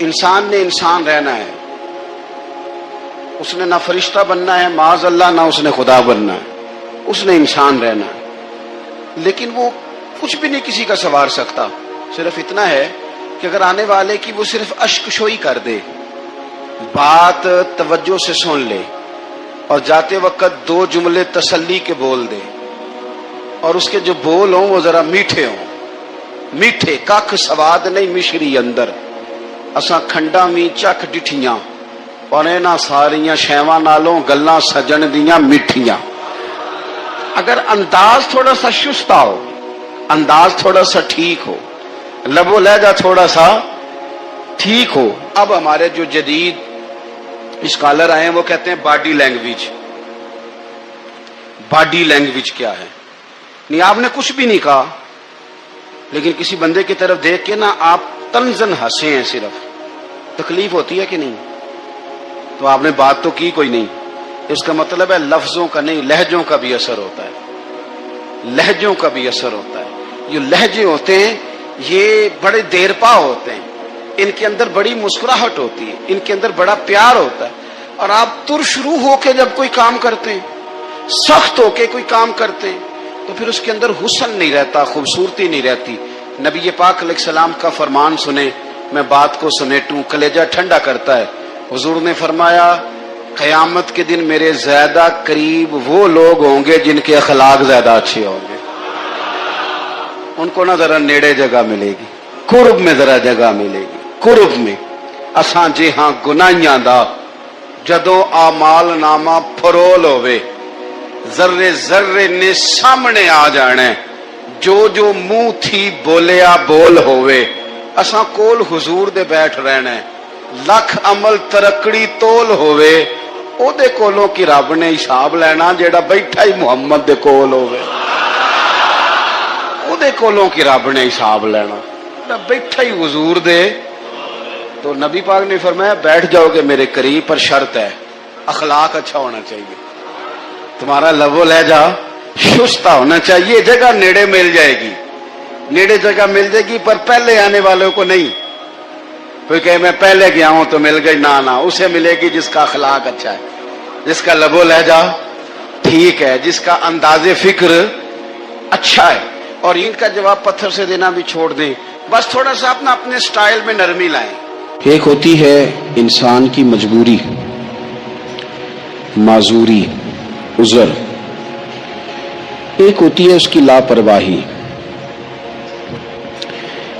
انسان نے انسان رہنا ہے، اس نے نہ فرشتہ بننا ہے معاذ اللہ، نہ اس نے خدا بننا ہے، اس نے انسان رہنا ہے، لیکن وہ کچھ بھی نہیں کسی کا سنوار سکتا، صرف اتنا ہے کہ اگر آنے والے کی وہ صرف اشک شوئی کر دے، بات توجہ سے سن لے اور جاتے وقت 2 جملے تسلی کے بول دے، اور اس کے جو بول ہوں وہ ذرا میٹھے ہوں، میٹھے کھ سواد نہیں مشری اندر، اساں کھنڈا می چکھ ڈٹھیاں اور اینا ساریاں شیواں نالوں گلاں سجن دیاں میٹھیاں۔ اگر انداز تھوڑا سا شستہ ہو، انداز تھوڑا سا ٹھیک ہو، لب و لہجہ تھوڑا سا ٹھیک ہو۔ اب ہمارے جو جدید اسکالر آئے ہیں وہ کہتے ہیں باڈی لینگویج۔ باڈی لینگویج کیا ہے؟ نہیں آپ نے کچھ بھی نہیں کہا، لیکن کسی بندے کی طرف دیکھ کے نا آپ تنزن ہنسے ہیں، صرف تکلیف ہوتی ہے کہ نہیں؟ تو آپ نے بات تو کی کوئی نہیں، اس کا مطلب ہے لفظوں کا نہیں لہجوں کا بھی اثر ہوتا ہے، لہجوں کا بھی اثر ہوتا ہے۔ جو لہجے ہوتے ہیں یہ بڑے دیر پا ہوتے ہیں، ان کے اندر بڑی مسکراہٹ ہوتی ہے، ان کے اندر بڑا پیار ہوتا ہے، اور آپ ترش روح ہو کے جب کوئی کام کرتے ہیں، سخت ہو کے کوئی کام کرتے ہیں، تو پھر اس کے اندر حسن نہیں رہتا، خوبصورتی نہیں رہتی۔ نبی پاک علیہ السلام کا فرمان سنیں، میں بات کو سمیٹوں، کلیجہ ٹھنڈا کرتا ہے۔ حضور نے فرمایا قیامت کے دن میرے زیادہ قریب وہ لوگ ہوں گے جن کے اخلاق زیادہ اچھے ہوں گے، ان کو نہ ذرا نیڑے جگہ ملے گی، قرب میں ذرا جگہ ملے گی، قرب میں۔ اساں جے ہاں گناہیاں دا جدوں اعمال نامہ فرول ہوئے، ذرے ذرے نے سامنے آ جانے، جو جو منہ تھی بولیا بول ہوئے، اساں کول حضور دے بیٹھ رہنے، لکھ عمل ترکڑی تول ہوئے، او دے کولوں کی رب نے حساب لینا جیڑا بیٹھا ہی محمد دے کول ہوئے، او دے کولوں کی رب نے حساب لینا جیڑا بیٹھا ہی حضور دے۔ تو نبی پاک نے فرمایا بیٹھ جاؤ گے میرے قریب، پر شرط ہے اخلاق اچھا ہونا چاہیے، تمہارا لب و لہجہ شستہ ہونا چاہیے، جگہ نیڑے مل جائے گی، نیڑے جگہ مل جائے گی، پر پہلے آنے والوں کو نہیں۔ کوئی کہے میں پہلے گیا ہوں تو مل گئی، نہ اسے ملے گی جس کا اخلاق اچھا ہے۔ جس کا لب و لہجہ ٹھیک ہے، جس کا انداز فکر اچھا ہے، اور ان کا جواب پتھر سے دینا بھی چھوڑ دیں، بس تھوڑا سا اپنے سٹائل میں نرمی لائیں۔ ایک ہوتی ہے انسان کی مجبوری، معذوری، عذر، ایک ہوتی ہے اس کی لاپرواہی۔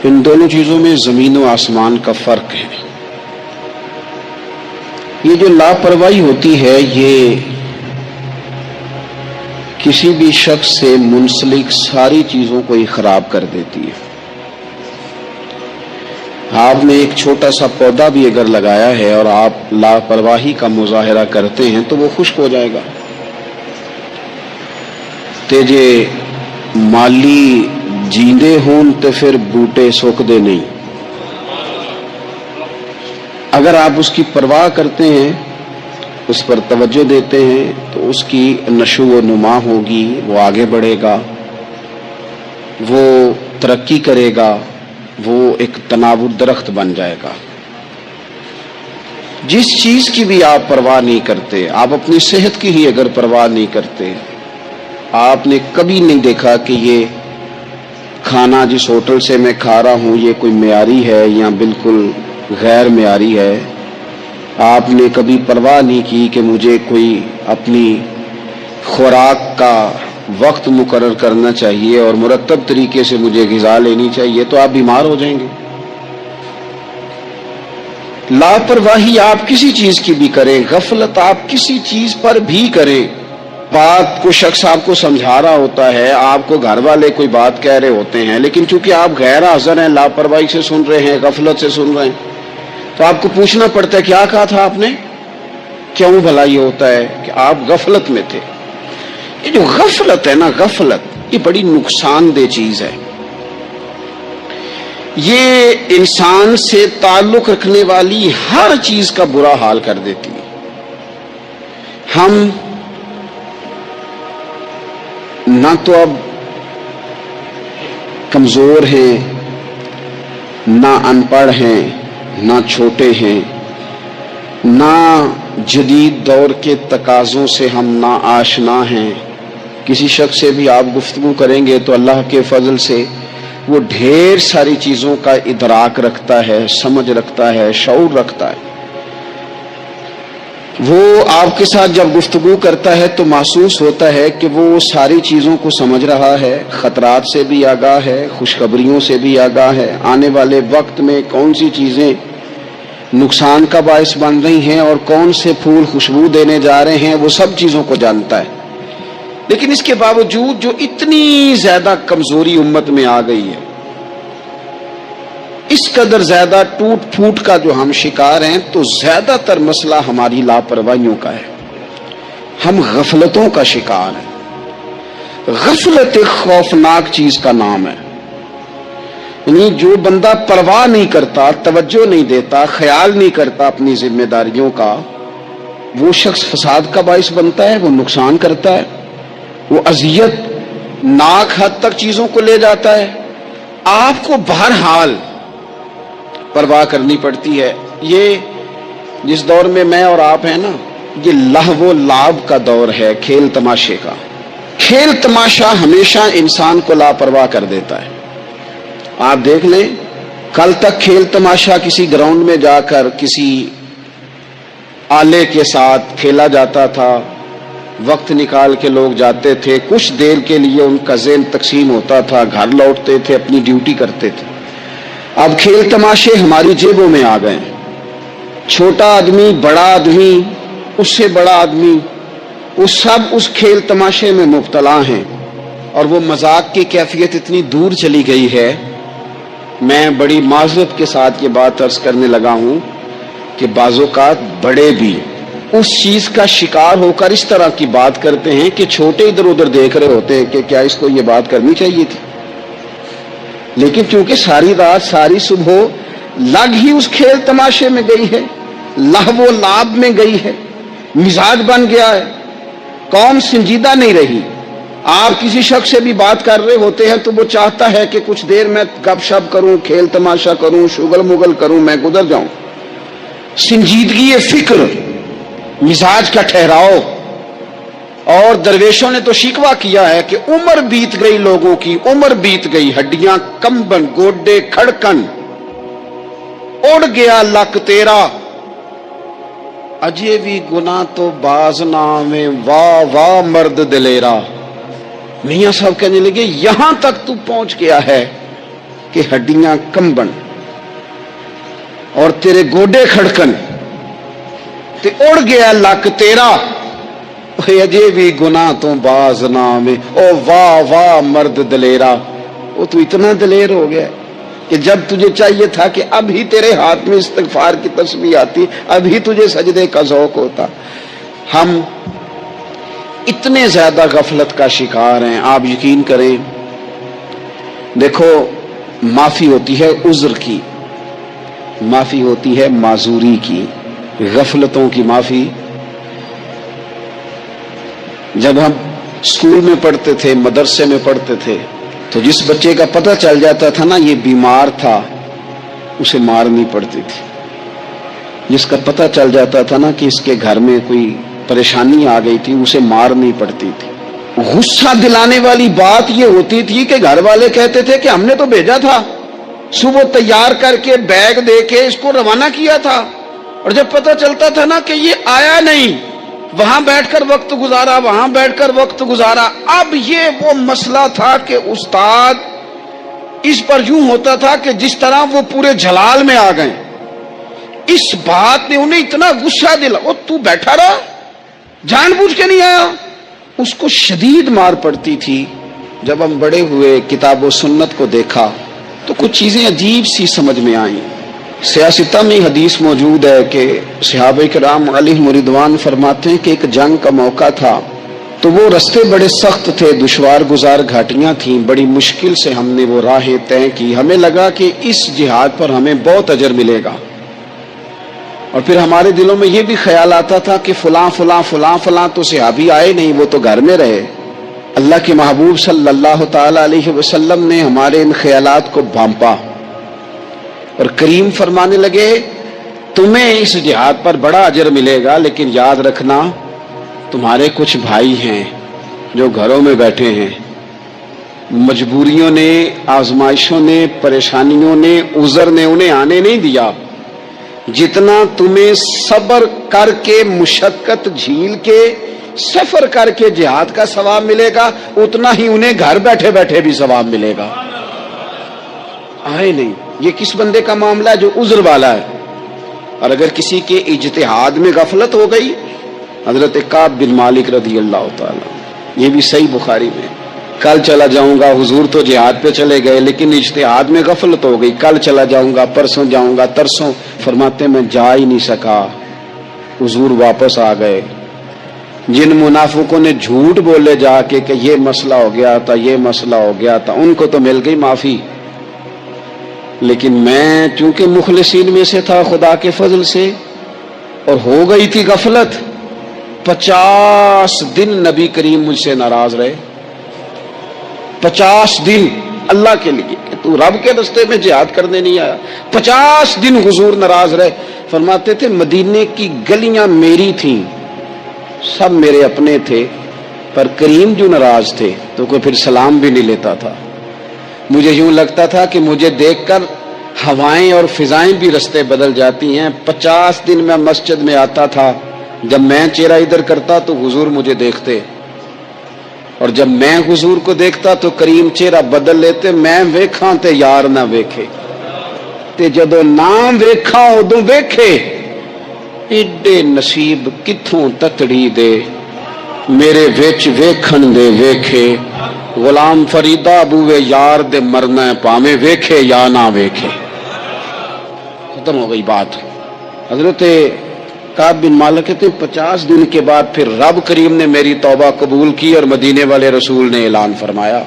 ان دونوں چیزوں میں زمین و آسمان کا فرق ہے۔ یہ جو لاپرواہی ہوتی ہے یہ کسی بھی شخص سے منسلک ساری چیزوں کو ہی خراب کر دیتی ہے۔ آپ نے ایک چھوٹا سا پودا بھی اگر لگایا ہے اور آپ لاپرواہی کا مظاہرہ کرتے ہیں تو وہ خشک ہو جائے گا۔ تے جے مالی جیندے ہون تو پھر بوٹے سوکھدے نہیں۔ اگر آپ اس کی پرواہ کرتے ہیں، اس پر توجہ دیتے ہیں تو اس کی نشو و نما ہوگی، وہ آگے بڑھے گا، وہ ترقی کرے گا، وہ ایک تناور درخت بن جائے گا۔ جس چیز کی بھی آپ پرواہ نہیں کرتے، آپ اپنی صحت کی ہی اگر پرواہ نہیں کرتے، آپ نے کبھی نہیں دیکھا کہ یہ کھانا جس ہوٹل سے میں کھا رہا ہوں یہ کوئی معیاری ہے یا بالکل غیر معیاری ہے، آپ نے کبھی پرواہ نہیں کی کہ مجھے کوئی اپنی خوراک کا وقت مقرر کرنا چاہیے اور مرتب طریقے سے مجھے غذا لینی چاہیے، تو آپ بیمار ہو جائیں گے۔ لاپرواہی آپ کسی چیز کی بھی کریں، غفلت آپ کسی چیز پر بھی کریں، بات کو شخص آپ کو سمجھا رہا ہوتا ہے، آپ کو گھر والے کوئی بات کہہ رہے ہوتے ہیں، لیکن چونکہ آپ غیر حاضر ہیں، لاپرواہی سے سن رہے ہیں، غفلت سے سن رہے ہیں، تو آپ کو پوچھنا پڑتا ہے کیا کہا تھا آپ نے؟ کیوں بھلا یہ ہوتا ہے کہ آپ غفلت میں تھے۔ یہ جو غفلت ہے نا، غفلت یہ بڑی نقصان دہ چیز ہے، یہ انسان سے تعلق رکھنے والی ہر چیز کا برا حال کر دیتی ہے۔ ہم نہ تو اب کمزور ہیں، نہ ان پڑھ ہیں، نہ چھوٹے ہیں، نہ جدید دور کے تقاضوں سے ہم نا آشنا ہیں۔ کسی شخص سے بھی آپ گفتگو کریں گے تو اللہ کے فضل سے وہ ڈھیر ساری چیزوں کا ادراک رکھتا ہے، سمجھ رکھتا ہے، شعور رکھتا ہے۔ وہ آپ کے ساتھ جب گفتگو کرتا ہے تو محسوس ہوتا ہے کہ وہ ساری چیزوں کو سمجھ رہا ہے، خطرات سے بھی آگاہ ہے، خوشخبریوں سے بھی آگاہ ہے، آنے والے وقت میں کون سی چیزیں نقصان کا باعث بن رہی ہیں اور کون سے پھول خوشبو دینے جا رہے ہیں، وہ سب چیزوں کو جانتا ہے۔ لیکن اس کے باوجود جو اتنی زیادہ کمزوری امت میں آ گئی ہے، اس قدر زیادہ ٹوٹ پھوٹ کا جو ہم شکار ہیں، تو زیادہ تر مسئلہ ہماری لاپرواہیوں کا ہے، ہم غفلتوں کا شکار ہیں۔ غفلت ایک خوفناک چیز کا نام ہے، یعنی جو بندہ پرواہ نہیں کرتا، توجہ نہیں دیتا، خیال نہیں کرتا اپنی ذمہ داریوں کا، وہ شخص فساد کا باعث بنتا ہے، وہ نقصان کرتا ہے، وہ اذیت ناک حد تک چیزوں کو لے جاتا ہے۔ آپ کو بہرحال پرواہ کرنی پڑتی ہے۔ یہ جس دور میں میں اور آپ ہیں نا، یہ لہو و لعب کا دور ہے، کھیل تماشے کا۔ کھیل تماشا ہمیشہ انسان کو لاپرواہ کر دیتا ہے۔ آپ دیکھ لیں، کل تک کھیل تماشا کسی گراؤنڈ میں جا کر کسی آلے کے ساتھ کھیلا جاتا تھا، وقت نکال کے لوگ جاتے تھے، کچھ دیر کے لیے ان کا ذہن تقسیم ہوتا تھا، گھر لوٹتے تھے، اپنی ڈیوٹی کرتے تھے۔ اب کھیل تماشے ہماری جیبوں میں آ گئے، چھوٹا آدمی، بڑا آدمی، اس سے بڑا آدمی، وہ سب اس کھیل تماشے میں مبتلا ہیں، اور وہ مذاق کی کیفیت اتنی دور چلی گئی ہے، میں بڑی معذرت کے ساتھ یہ بات عرض کرنے لگا ہوں کہ بعض اوقات بڑے بھی اس چیز کا شکار ہو کر اس طرح کی بات کرتے ہیں کہ چھوٹے ادھر ادھر دیکھ رہے ہوتے ہیں کہ کیا اس کو یہ بات کرنی چاہیے تھی، لیکن چونکہ ساری رات ساری صبح لگ ہی اس کھیل تماشے میں گئی ہے، لہو و لعب میں گئی ہے، مزاج بن گیا ہے، قوم سنجیدہ نہیں رہی۔ آپ کسی شخص سے بھی بات کر رہے ہوتے ہیں تو وہ چاہتا ہے کہ کچھ دیر میں گپ شپ کروں، کھیل تماشا کروں، شغل مغل کروں، میں گزر جاؤں۔ سنجیدگی فکر مزاج کا ٹھہراؤ. اور درویشوں نے تو شکوہ کیا ہے کہ عمر بیت گئی لوگوں کی، عمر بیت گئی، ہڈیاں کمبن، گوڈے کھڑکن، اڑ گیا لک تیرا، اجے بھی گناہ تو باز نامے، واہ واہ مرد دلیرا. میاں صاحب کہنے لگے یہاں تک تو پہنچ گیا ہے کہ ہڈیاں کمبن اور تیرے گوڈے کھڑکن تے اڑ گیا لک تیرا، اجے بھی گناہ تو باز نامے، او واہ واہ مرد دلیرا. وہ تو اتنا دلیر ہو گیا کہ جب تجھے چاہیے تھا کہ اب ہی تیرے ہاتھ میں استغفار کی تسبیح آتی، اب ہی تجھے سجدے کا ذوق ہوتا. ہم اتنے زیادہ غفلت کا شکار ہیں، آپ یقین کریں. دیکھو، معافی ہوتی ہے عذر کی، معافی ہوتی ہے معذوری کی، غفلتوں کی معافی. جب ہم اسکول میں پڑھتے تھے، مدرسے میں پڑھتے تھے، تو جس بچے کا پتہ چل جاتا تھا نا یہ بیمار تھا، اسے مارنی پڑتی تھی. جس کا پتہ چل جاتا تھا نا کہ اس کے گھر میں کوئی پریشانی آ گئی تھی، اسے مارنی پڑتی تھی. غصہ دلانے والی بات یہ ہوتی تھی کہ گھر والے کہتے تھے کہ ہم نے تو بھیجا تھا، صبح تیار کر کے بیگ دے کے اس کو روانہ کیا تھا، اور جب پتہ چلتا تھا نا کہ یہ آیا نہیں، وہاں بیٹھ کر وقت گزارا، وہاں بیٹھ کر وقت گزارا. اب یہ وہ مسئلہ تھا کہ استاد اس پر یوں ہوتا تھا کہ جس طرح وہ پورے جلال میں آ گئے. اس بات نے انہیں اتنا غصہ دلا، وہ تو بیٹھا رہا، جان بوجھ کے نہیں آیا. اس کو شدید مار پڑتی تھی. جب ہم بڑے ہوئے، کتاب و سنت کو دیکھا تو کچھ چیزیں عجیب سی سمجھ میں آئیں. سیاستہ میں حدیث موجود ہے کہ صحابہ کرام علیہم رضوان فرماتے ہیں کہ ایک جنگ کا موقع تھا تو وہ رستے بڑے سخت تھے، دشوار گزار گھاٹیاں تھیں، بڑی مشکل سے ہم نے وہ راہیں طے کی. ہمیں لگا کہ اس جہاد پر ہمیں بہت اجر ملے گا، اور پھر ہمارے دلوں میں یہ بھی خیال آتا تھا کہ فلاں فلاں فلاں فلاں تو صحابی آئے نہیں، وہ تو گھر میں رہے. اللہ کے محبوب صلی اللہ تعالی علیہ وسلم نے ہمارے ان خیالات کو بھانپا اور کریم فرمانے لگے تمہیں اس جہاد پر بڑا اجر ملے گا، لیکن یاد رکھنا تمہارے کچھ بھائی ہیں جو گھروں میں بیٹھے ہیں، مجبوریوں نے، آزمائشوں نے، پریشانیوں نے، عذر نے انہیں آنے نہیں دیا. جتنا تمہیں صبر کر کے، مشقت جھیل کے، سفر کر کے جہاد کا ثواب ملے گا، اتنا ہی انہیں گھر بیٹھے بیٹھے بھی ثواب ملے گا. آئے نہیں. یہ کس بندے کا معاملہ ہے جو عذر والا ہے. اور اگر کسی کے اجتہاد میں غفلت ہو گئی، حضرت کعب بن مالک رضی اللہ تعالی، یہ بھی صحیح بخاری میں، کل چلا جاؤں گا، حضور تو جہاد پہ چلے گئے لیکن اجتہاد میں غفلت ہو گئی، کل چلا جاؤں گا، پرسوں جاؤں گا، ترسوں، فرماتے میں جا ہی نہیں سکا، حضور واپس آ گئے. جن منافقوں نے جھوٹ بولے جا کے کہ یہ مسئلہ ہو گیا تھا، یہ مسئلہ ہو گیا تھا، ان کو تو مل گئی معافی، لیکن میں چونکہ مخلصین میں سے تھا خدا کے فضل سے، اور ہو گئی تھی غفلت. 50 دن نبی کریم مجھ سے ناراض رہے، 50 دن اللہ کے لیے کہ تو رب کے رستے میں جہاد کرنے نہیں آیا. 50 دن حضور ناراض رہے. فرماتے تھے مدینے کی گلیاں میری تھیں، سب میرے اپنے تھے، پر کریم جو ناراض تھے تو کوئی پھر سلام بھی نہیں لیتا تھا. مجھے یوں لگتا تھا کہ مجھے دیکھ کر ہوائیں اور فضائیں بھی رستے بدل جاتی ہیں. 50 دن میں مسجد میں آتا تھا، جب میں چہرہ ادھر کرتا تو حضور مجھے دیکھتے، اور جب میں حضور کو دیکھتا تو کریم چہرہ بدل لیتے. میں ویکھاں تے یار نہ ویکھے، تے جدو نام ویکھاں ادو ویکھے. ایڈے نصیب کتھوں تتڑی دے میرے وچ ویکھن دے ویکھے. غلام فریدہ بوے یار دے مرنا پاویں ویکھے یا نہ ویکھے. ختم ہو گئی بات. حضرت کعب بن مالک کہتے 50 دن کے بعد پھر رب کریم نے میری توبہ قبول کی اور مدینے والے رسول نے اعلان فرمایا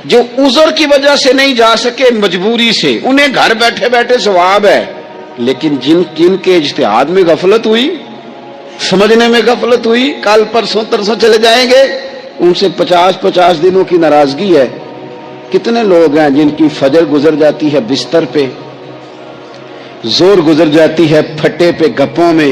جو عذر کی وجہ سے نہیں جا سکے، مجبوری سے، انہیں گھر بیٹھے بیٹھے ثواب ہے، لیکن جن کے اجتہاد میں غفلت ہوئی، سمجھنے میں غفلت ہوئی، کل پرسوں ترسوں چلے جائیں گے، ان سے 50 دنوں کی ناراضگی ہے. کتنے لوگ ہیں جن کی فجر گزر جاتی ہے بستر پہ، زور گزر جاتی ہے پھٹے پہ گپوں میں،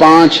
5।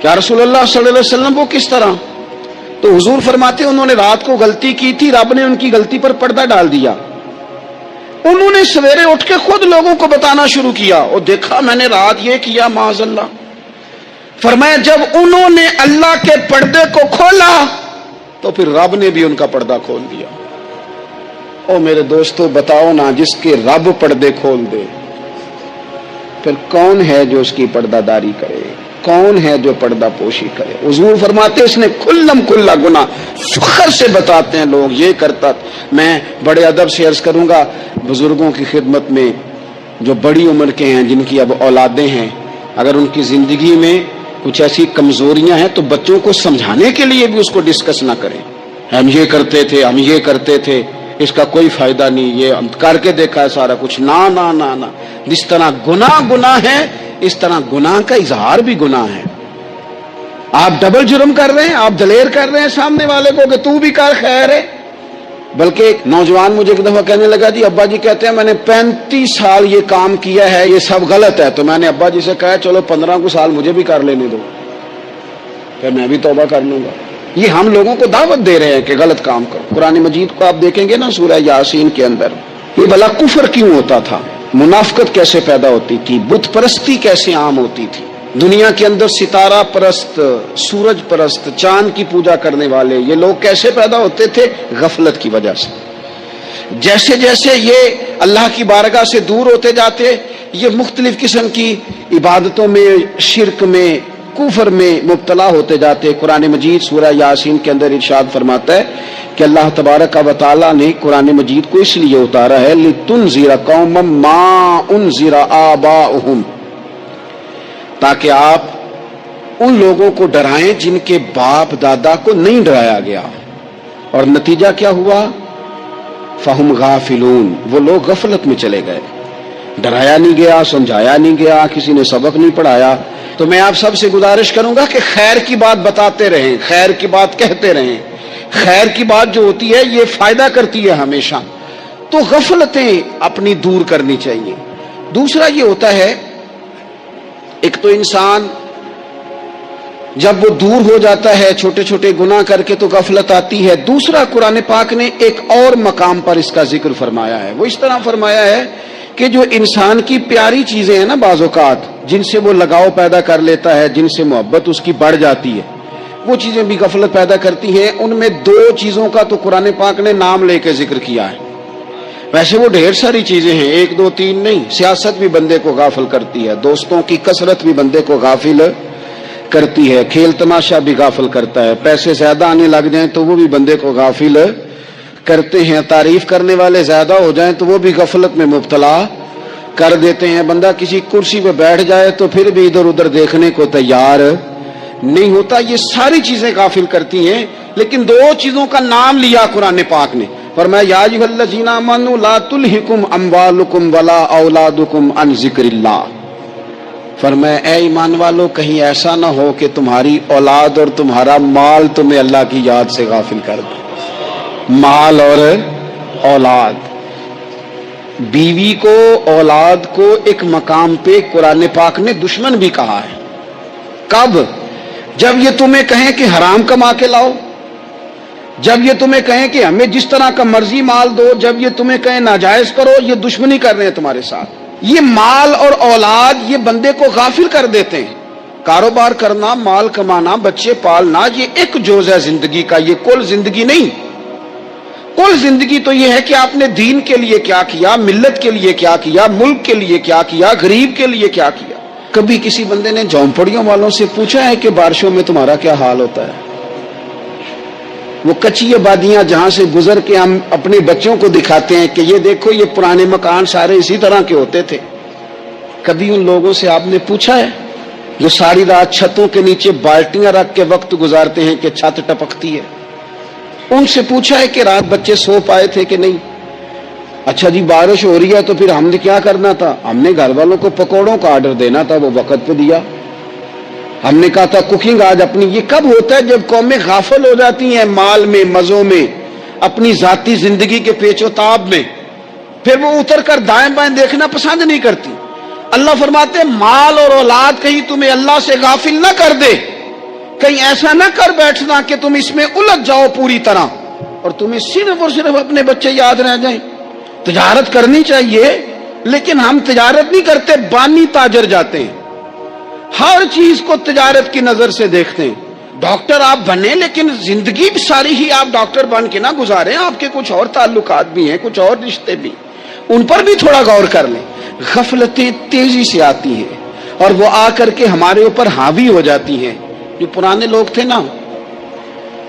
کیا رسول اللہ صلی اللہ علیہ وسلم وہ کس طرح؟ تو حضور فرماتے انہوں نے رات کو غلطی کی تھی، رب نے ان کی غلطی پر پردہ ڈال دیا، انہوں نے سویرے اٹھ کے خود لوگوں کو بتانا شروع کیا، اور دیکھا میں نے رات یہ کیا، معاذ اللہ۔ فرمایا جب انہوں نے اللہ کے پردے کو کھولا تو پھر رب نے بھی ان کا پردہ کھول دیا۔ او میرے دوستو بتاؤ نا، جس کے رب پردے کھول دے پھر کون ہے جو اس کی پردہ داری کرے؟ کون ہے جو پردہ پوشی کرے؟ حضور فرماتے اس نے کلم کلا گناہ، فخر سے بتاتے ہیں لوگ یہ کرتا۔ میں بڑے ادب سے عرض کروں گا بزرگوں کی خدمت میں جو بڑی عمر کے ہیں، جن کی اب اولادیں ہیں، اگر ان کی زندگی میں کچھ ایسی کمزوریاں ہیں تو بچوں کو سمجھانے کے لیے بھی اس کو ڈسکس نہ کریں، ہم یہ کرتے تھے، ہم یہ کرتے تھے، اس کا کوئی فائدہ نہیں، یہ ہم کر کے دیکھا ہے سارا کچھ۔ نہ نہ نہ نہ، جس طرح گناہ ہے اس طرح گناہ کا اظہار بھی گناہ ہے۔ آپ ڈبل جرم کر رہے ہیں، آپ دلیر کر رہے ہیں سامنے والے کو کہ تو بھی کر، خیر ہے۔ بلکہ ایک نوجوان مجھے ایک دفعہ کہنے لگا جی ابا جی کہتے ہیں میں نے 35 سال یہ کام کیا ہے، یہ سب غلط ہے۔ تو میں نے ابا جی سے کہا چلو 15 کو سال مجھے بھی کر لینے دو، پھر میں بھی توبہ کر لوں گا۔ یہ ہم لوگوں کو دعوت دے رہے ہیں کہ غلط کام کرو۔ قرآن مجید کو آپ دیکھیں گے نا سورہ یاسین کے اندر، یہ بھلا کفر کیوں ہوتا تھا، منافقت کیسے پیدا ہوتی تھی، بت پرستی کیسے عام ہوتی تھی، دنیا کے اندر ستارہ پرست، سورج پرست، چاند کی پوجا کرنے والے یہ لوگ کیسے پیدا ہوتے تھے؟ غفلت کی وجہ سے۔ جیسے جیسے یہ اللہ کی بارگاہ سے دور ہوتے جاتے، یہ مختلف قسم کی عبادتوں میں، شرک میں، کفر میں مبتلا ہوتے جاتے۔ قرآن مجید سورہ یاسین کے اندر ارشاد فرماتا ہے کہ اللہ تبارک و تعالی نے قرآن مجید کو اس لیے اتارا ہے لِتُنذِرَ قَوْمًا مَا أُنذِرَ آبَاؤُهُمْ، تاکہ آپ ان لوگوں کو ڈرائیں جن کے باپ دادا کو نہیں ڈرایا گیا، اور نتیجہ کیا ہوا؟ فَهُمْ غَافِلُونَ، وہ لوگ غفلت میں چلے گئے، ڈرایا نہیں گیا، سمجھایا نہیں گیا، کسی نے سبق نہیں پڑھایا۔ تو میں آپ سب سے گزارش کروں گا کہ خیر کی بات بتاتے رہیں، خیر کی بات کہتے رہیں۔ خیر کی بات جو ہوتی ہے یہ فائدہ کرتی ہے ہمیشہ، تو غفلتیں اپنی دور کرنی چاہیے۔ دوسرا یہ ہوتا ہے، ایک تو انسان جب وہ دور ہو جاتا ہے چھوٹے چھوٹے گناہ کر کے تو غفلت آتی ہے۔ دوسرا قرآن پاک نے ایک اور مقام پر اس کا ذکر فرمایا ہے، وہ اس طرح فرمایا ہے کہ جو انسان کی پیاری چیزیں ہیں نا بعض اوقات، جن سے وہ لگاؤ پیدا کر لیتا ہے، جن سے محبت اس کی بڑھ جاتی ہے، وہ چیزیں بھی غفلت پیدا کرتی ہیں۔ ان میں 2 چیزوں کا تو قرآن پاک نے نام لے کے ذکر کیا ہے، ویسے وہ ڈھیر ساری چیزیں ہیں، 1 2 3 نہیں۔ سیاست بھی بندے کو غافل کرتی ہے، دوستوں کی کثرت بھی بندے کو غافل کرتی ہے، کھیل تماشا بھی غافل کرتا ہے، پیسے زیادہ آنے لگ جائیں تو وہ بھی بندے کو غافل کرتے ہیں، تعریف کرنے والے زیادہ ہو جائیں تو وہ بھی غفلت میں مبتلا کر دیتے ہیں۔ بندہ کسی کرسی پہ بیٹھ جائے تو پھر بھی ادھر ادھر دیکھنے کو تیار نہیں ہوتا۔ یہ ساری چیزیں غافل کرتی ہیں، لیکن 2 چیزوں کا نام لیا قرآن پاک نے، فرمایا یا ایھا الذین آمنوا لا تلھکم اموالکم ولا اولادکم عن ذکر اللہ، فرمایا اے ایمان والو کہیں ایسا نہ ہو کہ تمہاری اولاد اور تمہارا مال تمہیں اللہ کی یاد سے غافل کر دے۔ مال اور اولاد، بیوی کو، اولاد کو ایک مقام پہ قرآن پاک نے دشمن بھی کہا ہے۔ کب؟ جب یہ تمہیں کہیں کہ حرام کما کے لاؤ، جب یہ تمہیں کہیں کہ ہمیں جس طرح کا مرضی مال دو، جب یہ تمہیں کہیں ناجائز کرو، یہ دشمنی کر رہے ہیں تمہارے ساتھ۔ یہ مال اور اولاد یہ بندے کو غافل کر دیتے ہیں۔ کاروبار کرنا، مال کمانا، بچے پالنا، یہ ایک جز ہے زندگی کا، یہ کل زندگی نہیں۔ کل زندگی تو یہ ہے کہ آپ نے دین کے لیے کیا کیا، ملت کے لیے کیا کیا، ملک کے لیے کیا کیا، غریب کے لیے کیا کیا۔ کبھی کسی بندے نے جھونپڑیوں والوں سے پوچھا ہے کہ بارشوں میں تمہارا کیا حال ہوتا ہے؟ وہ کچی آبادیاں جہاں سے گزر کے ہم اپنے بچوں کو دکھاتے ہیں کہ یہ دیکھو یہ پرانے مکان سارے اسی طرح کے ہوتے تھے، کبھی ان لوگوں سے آپ نے پوچھا ہے جو ساری رات چھتوں کے نیچے بالٹیاں رکھ کے وقت گزارتے ہیں کہ چھت ٹپکتی ہے؟ ان سے پوچھا ہے کہ رات بچے سو پائے تھے کہ نہیں؟ اچھا جی بارش ہو رہی ہے تو پھر ہم نے کیا کرنا تھا؟ ہم نے گھر والوں کو پکوڑوں کا آرڈر دینا تھا، وہ وقت پہ دیا۔ ہم نے کہا تھا کوکنگ آج اپنی۔ یہ کب ہوتا ہے؟ جب قومیں غافل ہو جاتی ہیں مال میں، مزوں میں، اپنی ذاتی زندگی کے پیچ و تاب میں، پھر وہ اتر کر دائیں بائیں دیکھنا پسند نہیں کرتی۔ اللہ فرماتے ہیں مال اور اولاد کہیں تمہیں اللہ سے غافل نہ کر دے، کہیں ایسا نہ کر بیٹھنا کہ تم اس میں الجھ جاؤ پوری طرح اور تمہیں صرف اور صرف اپنے بچے یاد رہ جائیں۔ تجارت کرنی چاہیے، لیکن ہم تجارت نہیں کرتے، بانی تاجر جاتے ہیں، ہر چیز کو تجارت کی نظر سے دیکھتے ہیں۔ ڈاکٹر آپ بنے لیکن زندگی ساری ہی آپ ڈاکٹر بن کے نہ گزاریں، آپ کے کچھ اور تعلقات بھی ہیں، کچھ اور رشتے بھی، ان پر بھی تھوڑا غور کر لیں۔ غفلتیں تیزی سے آتی ہیں اور وہ آ کر کے ہمارے اوپر حاوی ہو جاتی ہیں۔ جو پرانے لوگ تھے نا،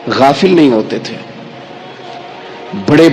غافل نہیں ہوتے تھے، بڑے